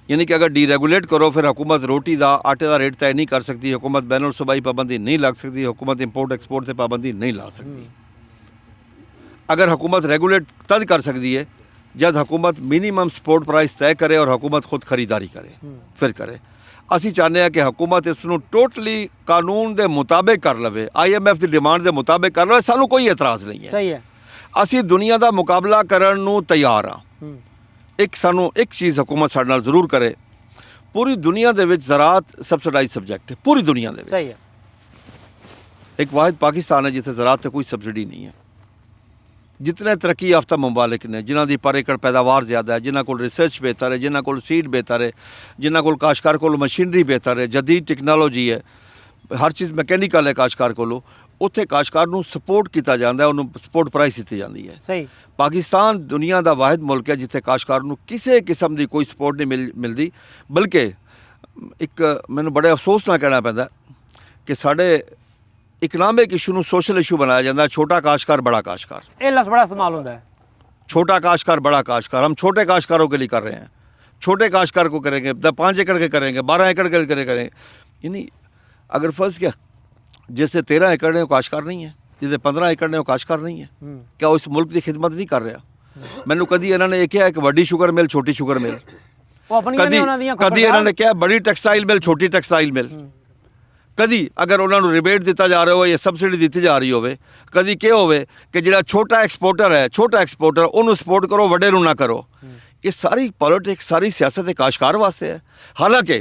यानी कि अगर डीरेगुलेट करो फिर हुकूमत रोटी का आटे का रेट तय नहीं कर सकती, हुकूमत बैनुल सूबाई पाबंदी नहीं लग सकती, हुकूमत इंपोर्ट एक्सपोर्ट से पाबंदी नहीं ला सकती। अगर हुकूमत रेगुलेट तद कर सकती है जब हुकूमत मिनीमम सपोर्ट प्राइस तय करे और हुकूमत खुद खरीदारी करे फिर करे। ਅਸੀਂ ਚਾਹੁੰਦੇ ਹਾਂ ਕਿ ਹਕੂਮਤ ਇਸ ਨੂੰ ਟੋਟਲੀ ਕਾਨੂੰਨ ਦੇ ਮੁਤਾਬਿਕ ਕਰ ਲਵੇ, IMF ਦੀ ਡਿਮਾਂਡ ਦੇ ਮੁਤਾਬਿਕ ਕਰ ਲਵੇ, ਸਾਨੂੰ ਕੋਈ ਇਤਰਾਜ਼ ਨਹੀਂ ਹੈ। ਸਹੀ ਹੈ, ਅਸੀਂ ਦੁਨੀਆ ਦਾ ਮੁਕਾਬਲਾ ਕਰਨ ਨੂੰ ਤਿਆਰ ਹਾਂ। ਸਾਨੂੰ ਇੱਕ ਚੀਜ਼ ਹਕੂਮਤ ਸਾਡੇ ਨਾਲ ਜ਼ਰੂਰ ਕਰੇ, ਪੂਰੀ ਦੁਨੀਆ ਦੇ ਵਿੱਚ ਜ਼ਰਾਅਤ ਸਬਸਿਡਾਈਜ਼ ਸਬਜੈਕਟ ਹੈ, ਪੂਰੀ ਦੁਨੀਆ ਦੇ ਵਿੱਚ। ਸਹੀ ਹੈ। ਇੱਕ ਵਾਹਿਦ ਪਾਕਿਸਤਾਨ ਹੈ ਜਿੱਥੇ ਜ਼ਰਾਅਤ ਤੇ ਕੋਈ ਸਬਸਿਡੀ ਨਹੀਂ ਹੈ। जितने तरक्की याफ्ता ममालिक ने जिन्हों की पर एकड़ पैदावार ज़्यादा है, जिन्हों को रिसर्च बेहतर है, जिन्हों को सीड बेहतर है, जिन्हों को काश्तकार को मशीनरी बेहतर है, जदीद टेक्नोलॉजी है, हर चीज़ मैकेनिकल है काश्तकार को, ਉੱਥੇ ਕਾਸ਼ਤਕਾਰ ਨੂੰ ਸਪੋਰਟ ਕੀਤਾ ਜਾਂਦਾ, ਉਹਨੂੰ ਸਪੋਰਟ ਪ੍ਰਾਈਸ ਦਿੱਤੀ ਜਾਂਦੀ ਹੈ। ਸਹੀ। ਪਾਕਿਸਤਾਨ ਦੁਨੀਆ ਦਾ ਵਾਹਿਦ ਮੁਲਕ ਹੈ ਜਿੱਥੇ ਕਾਸ਼ਤਕਾਰ ਨੂੰ ਕਿਸੇ ਕਿਸਮ ਦੀ ਕੋਈ ਸਪੋਰਟ ਨਹੀਂ ਮਿਲਦੀ। ਬਲਕਿ ਇੱਕ ਮੈਨੂੰ ਬੜੇ ਅਫਸੋਸ ਨਾਲ ਕਹਿਣਾ ਪੈਂਦਾ ਕਿ ਸਾਡੇ ਇਕਨੋਮਿਕ ਇਸ਼ੂ ਨੂੰ ਸੋਸ਼ਲ ਇਸ਼ੂ बनाया ਜਾਂਦਾ। छोटा काश्तकार बड़ा काश्तकार, ਇਹ ਲਫ਼ਜ਼ ਬੜਾ ਇਸਤੇਮਾਲ ਹੁੰਦਾ ਹੈ। छोटा काश्तकार बड़ा काश्तकार, हम छोटे काश्तकारों के लिए कर रहे हैं। छोटे काश्तकार को करेंगे 5 एकड़ के करेंगे, 12 एकड़ के करेंगे। यानी अगर फर्ज किया जैसे 13 एकड़ ने वो काश्तकार नहीं है, जैसे 15 एकड़ ने वो काश्तकार नहीं है, क्या वो इस मुल्क की खिदमत नहीं कर रहा? मैंने कभी इन्होंने ये किया कि वड्डी शुगर मिल छोटी शुगर मिल, ਉਹ ਆਪਣੀਆਂ ਨੇ ਉਹਨਾਂ ਦੀਆਂ कभी इन्होंने क्या बड़ी टैक्सटाइल मिल छोटी टैक्सटाइल मिल, कभी अगर उन्होंने रिबेट दिता जा रहा हो या सबसिडी दी जा रही होवे, कभी क्या होवे कि जिहड़ा छोटा एक्सपोर्टर है, छोटा एक्सपोर्टर उन्होंने सपोर्ट करो, वड्डे नूं ना करो। ये सारी पॉलिटिक्स सारी सियासत काश्तकार वास्ते है। हालांकि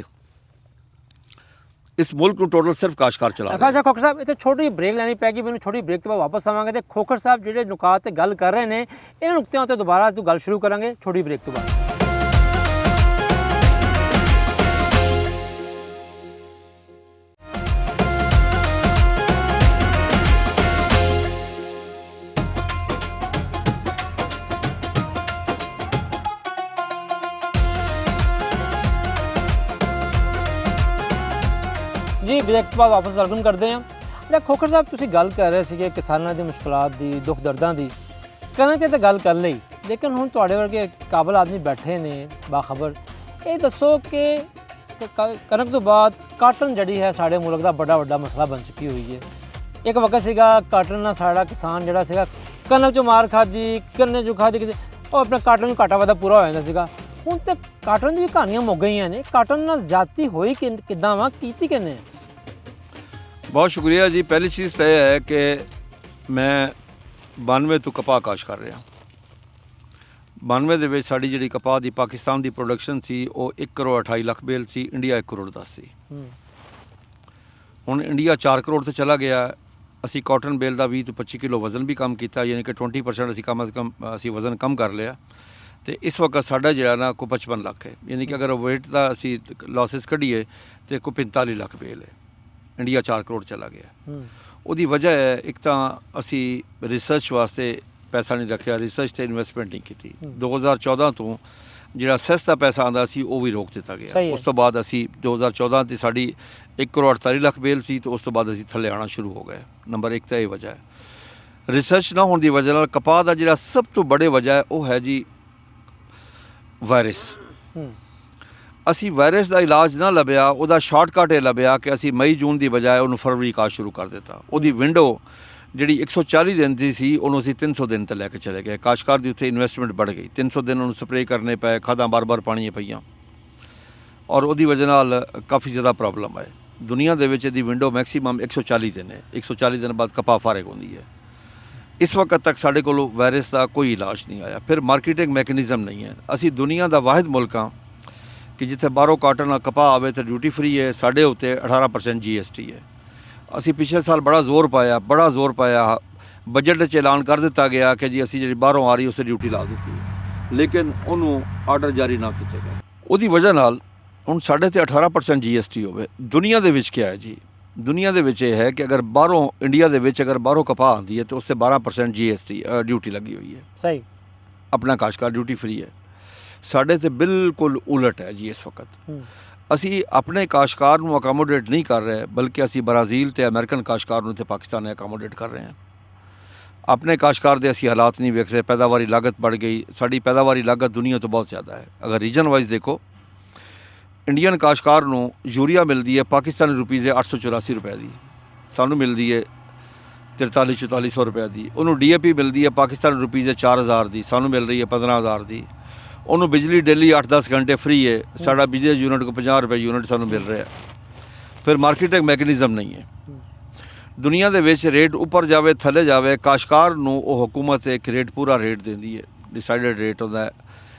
इस मुल्क को टोटल सिर्फ काश्तकार चला रहा है। ਅੱਛਾ ਖੋਖਰ ਸਾਹਿਬ, ਇੱਥੇ ਛੋਟੀ ਬ੍ਰੇਕ ਲੈਣੀ ਪੈਗੀ, ਮੈਨੂੰ ਛੋਟੀ ਬ੍ਰੇਕ ਤੋਂ ਬਾਅਦ ਵਾਪਸ ਆਵਾਂਗੇ ਤੇ ਖੋਖਰ ਸਾਹਿਬ ਜਿਹੜੇ ਨੁਕਾਤ ਤੇ ਗੱਲ ਕਰ ਰਹੇ ਨੇ ਇਹਨਾਂ ਨੁਕਤਿਆਂ ਉੱਤੇ ਦੁਬਾਰਾ ਤੋਂ ਗੱਲ ਸ਼ੁਰੂ ਕਰਾਂਗੇ ਛੋਟੀ ਬ੍ਰੇਕ ਤੋਂ ਬਾਅਦ। ਜੀ ਬ੍ਰੇਕ ਤੋਂ ਬਾਅਦ ਵਾਪਸ ਵੈਲਕਮ ਕਰਦੇ ਹਾਂ। ਜਾਂ ਖੋਖਰ ਸਾਹਿਬ ਤੁਸੀਂ ਗੱਲ ਕਰ ਰਹੇ ਸੀਗੇ ਕਿਸਾਨਾਂ ਦੀ ਮੁਸ਼ਕਲਾਂ ਦੀ, ਦੁੱਖ ਦਰਦਾਂ ਦੀ, ਕਣਕ ਤੇ ਤਾਂ ਗੱਲ ਕਰ ਲਈ, ਲੇਕਿਨ ਹੁਣ ਤੁਹਾਡੇ ਵਰਗੇ ਕਾਬਲ ਆਦਮੀ ਬੈਠੇ ਨੇ ਬਾਖਬਰ, ਇਹ ਦੱਸੋ ਕਿ ਕਣਕ ਤੋਂ ਬਾਅਦ ਕਾਟਨ ਜਿਹੜੀ ਹੈ ਸਾਡੇ ਮੁਲਕ ਦਾ ਬੜਾ ਵੱਡਾ ਮਸਲਾ ਬਣ ਚੁੱਕੀ ਹੋਈ ਹੈ। ਇੱਕ ਵਕਤ ਸੀਗਾ ਕਾਟਨ ਨਾਲ ਸਾਡਾ ਕਿਸਾਨ ਜਿਹੜਾ ਸੀਗਾ ਕਣਕ 'ਚੋਂ ਮਾਰ ਖਾਦੀ, ਗੰਨੇ 'ਚੋਂ ਖਾਦੀ, ਕਿਸੇ ਉਹ ਆਪਣਾ ਕਾਟਨ ਨੂੰ ਘਾਟਾ ਵਾਧਾ ਪੂਰਾ ਹੋ ਜਾਂਦਾ ਸੀਗਾ। ਹੁਣ ਤੇ ਕਾਟਨ ਦੀ ਵੀ ਕਹਾਣੀਆਂ ਮੁੱਕ ਗਈਆਂ ਨੇ। ਕਾਟਨ ਨਾਲ ਜ਼ਿਆਦਤੀ ਹੋਈ ਕਿੱਦਾਂ ਵਾ, ਕੀਤੀ ਕਿੰਨੇ? बहुत शुक्रिया जी। पहली चीज़ तो यह है कि मैं 92 ਤੋਂ ਕਪਾਹ ਕਾਸ਼ ਕਰ ਰਿਹਾ। 92 ਦੇ ਵਿੱਚ ਸਾਡੀ ਜਿਹੜੀ ਕਪਾਹ ਦੀ ਪਾਕਿਸਤਾਨ ਦੀ ਪ੍ਰੋਡਕਸ਼ਨ ਸੀ ਉਹ 1 ਕਰੋੜ 28 ਲੱਖ ਬੇਲ ਸੀ, ਇੰਡੀਆ 1 ਕਰੋੜ 10 ਸੀ। ਹੁਣ ਇੰਡੀਆ 4 ਕਰੋੜ ਤੇ ਚਲਾ ਗਿਆ। ਅਸੀਂ ਕਾਟਨ ਬੇਲ ਦਾ 20 ਤੋਂ 25 ਕਿਲੋ ਵਜ਼ਨ ਵੀ ਕਮ ਕੀਤਾ, ਯਾਨੀ ਕਿ 20% ਅਸੀਂ ਕਮ ਅਜ਼ ਕਮ ਅਸੀਂ ਵਜ਼ਨ ਕਮ ਕਰ ਲਿਆ। ਤੇ ਇਸ ਵਕਤ ਸਾਡਾ ਜਿਹੜਾ ਨਾ ਕੋਈ 55 ਲੱਖ ਹੈ, ਯਾਨੀ ਕਿ ਅਗਰ ਵੇਟ ਦਾ ਅਸੀਂ ਲਾਸਿਸ ਕੱਢੀਏ ਤੇ ਕੋਈ 45 ਲੱਖ ਬੇਲ ਹੈ। ਇੰਡੀਆ 4 ਕਰੋੜ ਚਲਾ ਗਿਆ। ਉਹਦੀ ਵਜ੍ਹਾ ਹੈ ਇੱਕ ਤਾਂ ਅਸੀਂ ਰਿਸਰਚ ਵਾਸਤੇ ਪੈਸਾ ਨਹੀਂ ਰੱਖਿਆ, ਰਿਸਰਚ ਤੇ ਇਨਵੈਸਟਮੈਂਟ ਨਹੀਂ ਕੀਤੀ। 2014 ਤੋਂ ਜਿਹੜਾ ਸੈਸ ਦਾ ਪੈਸਾ ਆਉਂਦਾ ਸੀ ਉਹ ਵੀ ਰੋਕ ਦਿੱਤਾ ਗਿਆ। ਉਸ ਤੋਂ ਬਾਅਦ ਅਸੀਂ 2014 ਤੇ ਸਾਡੀ 1 ਕਰੋੜ 48 ਲੱਖ ਬੇਲ ਸੀ ਤੇ ਉਸ ਤੋਂ ਬਾਅਦ ਅਸੀਂ ਥੱਲੇ ਆਉਣਾ ਸ਼ੁਰੂ ਹੋ ਗਏ। ਨੰਬਰ 1 ਤਾਂ ਇਹ ਵਜ੍ਹਾ ਹੈ। ਰਿਸਰਚ ਨਾ ਹੋਣ ਦੀ ਵਜ੍ਹਾ ਨਾਲ ਕਪਾਹ ਦਾ ਜਿਹੜਾ ਸਭ ਤੋਂ ਵੱਡੇ ਵਜ੍ਹਾ ਹੈ ਉਹ ਹੈ ਜੀ ਵਾਇਰਸ। ਅਸੀਂ ਵਾਇਰਸ ਦਾ ਇਲਾਜ ਨਾ ਲੱਭਿਆ, ਉਹਦਾ ਸ਼ਾਰਟਕਟ ਇਹ ਲੱਭਿਆ ਕਿ ਅਸੀਂ ਮਈ ਜੂਨ ਦੀ ਬਜਾਏ ਉਹਨੂੰ ਫਰਵਰੀ ਕਾਸ਼ ਸ਼ੁਰੂ ਕਰ ਦਿੱਤਾ। ਉਹਦੀ ਵਿੰਡੋ ਜਿਹੜੀ 140 ਦਿਨ ਦੀ ਸੀ ਉਹਨੂੰ ਅਸੀਂ 300 ਦਿਨ ਤੇ ਲੈ ਕੇ ਚਲੇ ਗਏ। ਕਾਸ਼ਤਕਾਰ ਦੀ ਉੱਥੇ ਇਨਵੈਸਟਮੈਂਟ ਵੱਧ ਗਈ। 300 ਦਿਨ ਉਹਨੂੰ ਸਪਰੇਅ ਕਰਨੇ ਪਏ, ਖਾਦਾਂ ਬਾਰ-ਬਾਰ ਪਾਣੀਆਂ ਪਈਆਂ, ਔਰ ਉਹਦੀ ਵਜ੍ਹਾ ਨਾਲ ਕਾਫੀ ਜ਼ਿਆਦਾ ਪ੍ਰੋਬਲਮ ਆਏ। ਦੁਨੀਆ ਦੇ ਵਿੱਚ ਇਹਦੀ ਵਿੰਡੋ ਮੈਕਸੀਮਮ 140 ਦਿਨ ਹੈ। 140 ਦਿਨ ਬਾਅਦ ਕਪਾਹ ਫਾਰਗ ਹੁੰਦੀ ਹੈ। ਇਸ ਵਕਤ ਤੱਕ ਸਾਡੇ ਕੋਲ ਵਾਇਰਸ ਦਾ ਕੋਈ ਇਲਾਜ ਨਹੀਂ ਆਇਆ। ਫਿਰ ਮਾਰਕੀਟਿੰਗ ਮੈਕੈਨਿਜ਼ਮ ਨਹੀਂ ਹੈ। ਅਸੀਂ ਦੁਨੀਆ ਦਾ ਵਾਹਿਦ ਮੁਲਕ ਹਾਂ ਕਿ ਜਿੱਥੇ ਬਾਹਰੋਂ ਕਾਟਨ ਕਪਾਹ ਆਵੇ ਤਾਂ ਡਿਊਟੀ ਫਰੀ ਹੈ, ਸਾਡੇ ਉੱਤੇ 18% GST ਹੈ। ਅਸੀਂ ਪਿਛਲੇ ਸਾਲ ਬੜਾ ਜ਼ੋਰ ਪਾਇਆ। ਬਜਟ 'ਚ ਐਲਾਨ ਕਰ ਦਿੱਤਾ ਗਿਆ ਕਿ ਜੀ ਅਸੀਂ ਜਿਹੜੀ ਬਾਹਰੋਂ ਆ ਰਹੀ ਉਸੇ ਡਿਊਟੀ ਲਾ ਦਿੱਤੀ, ਲੇਕਿਨ ਉਹਨੂੰ ਆਰਡਰ ਜਾਰੀ ਨਾ ਕੀਤੇ ਗਏ। ਉਹਦੀ ਵਜ੍ਹਾ ਨਾਲ ਹੁਣ ਸਾਡੇ 'ਤੇ 18% GST ਹੋਵੇ। ਦੁਨੀਆ ਦੇ ਵਿੱਚ ਕੀ ਹੈ ਜੀ? ਦੁਨੀਆ ਦੇ ਵਿੱਚ ਇਹ ਹੈ ਕਿ ਅਗਰ ਬਾਹਰੋਂ ਇੰਡੀਆ ਦੇ ਵਿੱਚ ਅਗਰ ਬਾਹਰੋਂ ਕਪਾਹ ਆਉਂਦੀ ਹੈ ਤਾਂ ਉਸ 'ਤੇ 12% GST ਡਿਊਟੀ ਲੱਗੀ ਹੋਈ ਹੈ। ਸਹੀ। ਆਪਣਾ ਕਾਸ਼ਤਕਾਰ ਡਿਊਟੀ ਫਰੀ ਹੈ। ਸਾਡੇ 'ਤੇ ਬਿਲਕੁਲ ਉਲਟ ਹੈ ਜੀ। ਇਸ ਵਕਤ ਅਸੀਂ ਆਪਣੇ ਕਾਸ਼ਤਕਾਰ ਨੂੰ ਅਕੋਮੋਡੇਟ ਨਹੀਂ ਕਰ ਰਹੇ, ਬਲਕਿ ਅਸੀਂ ਬ੍ਰਾਜ਼ੀਲ ਤੇ ਅਮਰੀਕਨ ਕਾਸ਼ਤਕਾਰ ਨੂੰ ਤੇ ਪਾਕਿਸਤਾਨ ਨੂੰ ਅਕੋਮੋਡੇਟ ਕਰ ਰਹੇ ਹਾਂ। ਆਪਣੇ ਕਾਸ਼ਤਕਾਰ ਦੇ ਅਸੀਂ ਹਾਲਾਤ ਨਹੀਂ ਵੇਖ ਰਹੇ। ਪੈਦਾਵਾਰੀ ਲਾਗਤ बढ़ ਗਈ। ਸਾਡੀ ਪੈਦਾਵਾਰੀ ਲਾਗਤ ਦੁਨੀਆ ਤੋਂ ਬਹੁਤ ਜ਼ਿਆਦਾ ਹੈ। ਅਗਰ ਰੀਜਨ ਵਾਈਜ਼ ਦੇਖੋ, ਇੰਡੀਅਨ ਕਾਸ਼ਤਕਾਰ ਨੂੰ ਯੂਰੀਆ ਮਿਲਦੀ ਹੈ ਪਾਕਿਸਤਾਨੀ ਰੁਪੀਜ਼ 884 ਰੁਪਏ ਦੀ, ਸਾਨੂੰ ਮਿਲਦੀ ਹੈ 4300-4400 ਰੁਪਏ ਦੀ। ਉਹਨੂੰ DAP ਮਿਲਦੀ ਹੈ ਪਾਕਿਸਤਾਨੀ ਰੁਪੀਜ਼ 4000 ਦੀ, ਸਾਨੂੰ ਮਿਲ ਰਹੀ ਹੈ 15000 ਦੀ। ਉਹਨੂੰ ਬਿਜਲੀ ਡੇਲੀ 8-10 ਘੰਟੇ ਫ੍ਰੀ ਹੈ, ਸਾਡਾ ਬਿਜਲੀ ਯੂਨਿਟ ਕੋ 50 ਰੁਪਏ ਯੂਨਿਟ ਸਾਨੂੰ ਮਿਲ ਰਿਹਾ। ਫਿਰ ਮਾਰਕੀਟਿੰਗ ਮੈਕੈਨਿਜ਼ਮ ਨਹੀਂ ਹੈ। ਦੁਨੀਆ ਦੇ ਵਿੱਚ ਰੇਟ ਉੱਪਰ ਜਾਵੇ ਥੱਲੇ ਜਾਵੇ, ਕਾਸ਼ਤਕਾਰ ਨੂੰ ਉਹ ਹਕੂਮਤ ਇੱਕ ਰੇਟ ਪੂਰਾ ਰੇਟ ਦਿੰਦੀ ਹੈ। ਡਿਸਾਈਡਡ ਰੇਟ ਹੁੰਦਾ ਹੈ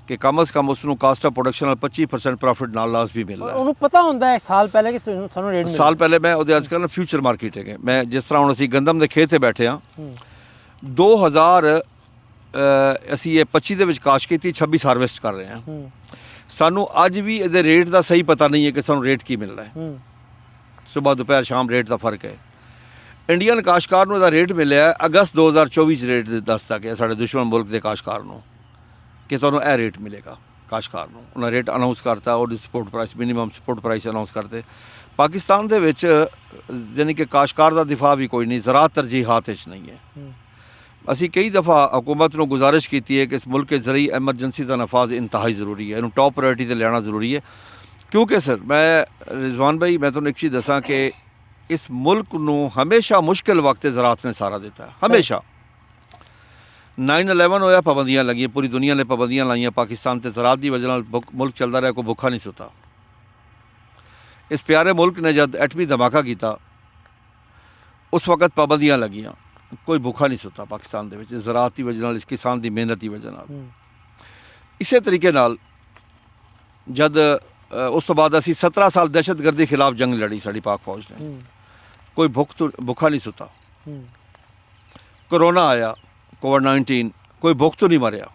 ਕਿ ਕਮ ਅਜ਼ ਕਮ ਉਸ ਨੂੰ ਕਾਸਟ ਆਫ ਪ੍ਰੋਡਕਸ਼ਨ ਨਾਲ 25% ਪ੍ਰੋਫਿਟ ਨਾਲ ਲਾਜ਼ਮੀ ਮਿਲਦਾ ਹੈ। ਉਹਨੂੰ ਪਤਾ ਹੁੰਦਾ ਹੈ ਸਾਲ ਪਹਿਲੇ ਕਿ ਸਾਨੂੰ ਰੇਟ ਮਿਲੇਗਾ। ਸਾਲ ਪਹਿਲੇ ਮੈਂ ਉਹਦੇ ਅੱਜ ਕੱਲ੍ਹ ਫਿਊਚਰ ਮਾਰਕੀਟਿੰਗ ਹੈ। ਮੈਂ ਜਿਸ ਤਰ੍ਹਾਂ ਹੁਣ ਅਸੀਂ ਗੰਦਮ ਦੇ ਖੇਤ 'ਤੇ ਬੈਠੇ ਹਾਂ, 2000 ਅਸੀਂ ਇਹ 25 ਦੇ ਵਿੱਚ ਕਾਸ਼ ਕੀਤੀ, 26 ਹਾਰਵੈਸਟ ਕਰ ਰਹੇ ਹਾਂ। ਸਾਨੂੰ ਅੱਜ ਵੀ ਇਹਦੇ ਰੇਟ ਦਾ ਸਹੀ ਪਤਾ ਨਹੀਂ ਹੈ ਕਿ ਸਾਨੂੰ ਰੇਟ ਕੀ ਮਿਲ ਰਿਹਾ ਹੈ। ਸਵੇਰ ਦੁਪਹਿਰ ਸ਼ਾਮ ਰੇਟ ਦਾ ਫਰਕ ਹੈ। ਇੰਡੀਅਨ ਕਾਸ਼ਤਕਾਰ ਨੂੰ ਇਹਦਾ ਰੇਟ ਮਿਲਿਆ ਅਗਸਤ 2024 ਚ ਰੇਟ ਦੱਸਦਾ ਗਿਆ ਸਾਡੇ ਦੁਸ਼ਮਣ ਮੁਲਕ ਦੇ ਕਾਸ਼ਤਕਾਰ ਨੂੰ ਕਿ ਤੁਹਾਨੂੰ ਇਹ ਰੇਟ ਮਿਲੇਗਾ ਕਾਸ਼ਤਕਾਰ ਨੂੰ। ਉਹਨਾਂ ਰੇਟ ਅਨਾਉਂਸ ਕਰਤਾ, ਉਹਦੀ support price minimum support price announce ਕਰਤੇ। ਪਾਕਿਸਤਾਨ ਦੇ ਵਿੱਚ ਯਾਨੀ ਕਿ ਕਾਸ਼ਤਕਾਰ ਦਾ ਦਿਫਾਅ ਵੀ ਕੋਈ ਨਹੀਂ, ਜ਼ਰਾਅਤ ਤਰਜੀਹਾਤ ਵਿੱਚ ਨਹੀਂ ਹੈ। ਅਸੀਂ ਕਈ ਦਫਾ ਹਕੂਮਤ ਨੂੰ ਗੁਜ਼ਾਰਿਸ਼ ਕੀਤੀ ਹੈ ਕਿ ਇਸ ਮੁਲਕ ਜ਼ਰਈ ਐਮਰਜੈਂਸੀ ਦਾ ਨਫਾਜ਼ ਇੰਤਹਾਈ ਜ਼ਰੂਰੀ ਹੈ, ਇਹਨੂੰ ਟੌਪ ਪ੍ਰਾਇੋਰਟੀ 'ਤੇ ਲੈਣਾ ਜ਼ਰੂਰੀ ਹੈ। ਕਿਉਂਕਿ ਸਰ ਮੈਂ ਰਿਜ਼ਵਾਨ ਭਾਈ ਮੈਂ ਤੁਹਾਨੂੰ ਇੱਕ ਚੀਜ਼ ਦੱਸਾਂ ਕਿ ਇਸ ਮੁਲਕ ਨੂੰ ਹਮੇਸ਼ਾ ਮੁਸ਼ਕਿਲ ਵਕਤ ਜ਼ਰਾਅਤ ਨੇ ਸਾਰਾ ਦਿੱਤਾ, ਹਮੇਸ਼ਾ। 9/11 ਹੋਇਆ, ਪਾਬੰਦੀਆਂ ਲੱਗੀਆਂ, ਪੂਰੀ ਦੁਨੀਆ ਨੇ ਪਾਬੰਦੀਆਂ ਲਾਈਆਂ ਪਾਕਿਸਤਾਨ ਤੇ ਜ਼ਰਾਅਤ ਦੀ ਵਜ੍ਹਾ ਨਾਲ ਮੁਲਕ ਚੱਲਦਾ ਰਿਹਾ, ਕੋਈ ਭੁੱਖਾ ਨਹੀਂ ਸੁੱਤਾ। ਇਸ ਪਿਆਰੇ ਮੁਲਕ ਨੇ ਜਦ ਐਟਮੀ ਧਮਾਕਾ ਕੀਤਾ ਉਸ ਵਕਤ ਪਾਬੰਦੀਆਂ ਲੱਗੀਆਂ, ਕੋਈ ਭੁੱਖਾ ਨਹੀਂ ਸੁੱਤਾ ਪਾਕਿਸਤਾਨ ਦੇ ਵਿੱਚ, ਜ਼ਰਾਅਤ ਦੀ ਵਜ੍ਹਾ ਨਾਲ, ਇਸ ਕਿਸਾਨ ਦੀ ਮਿਹਨਤ ਦੀ ਵਜ੍ਹਾ ਨਾਲ। ਇਸੇ ਤਰੀਕੇ ਨਾਲ ਜਦ ਉਸ ਤੋਂ ਬਾਅਦ ਅਸੀਂ 17 ਸਾਲ ਦਹਿਸ਼ਤਗਰਦੀ ਖਿਲਾਫ ਜੰਗ ਲੜੀ ਸਾਡੀ ਪਾਕ ਫੌਜ ਨੇ, ਕੋਈ ਭੁੱਖਾ ਨਹੀਂ ਸੁੱਤਾ। ਕਰੋਨਾ ਆਇਆ, ਕੋਵਿਡ-19, ਕੋਈ ਭੁੱਖ ਤੋਂ ਨਹੀਂ ਮਰਿਆ।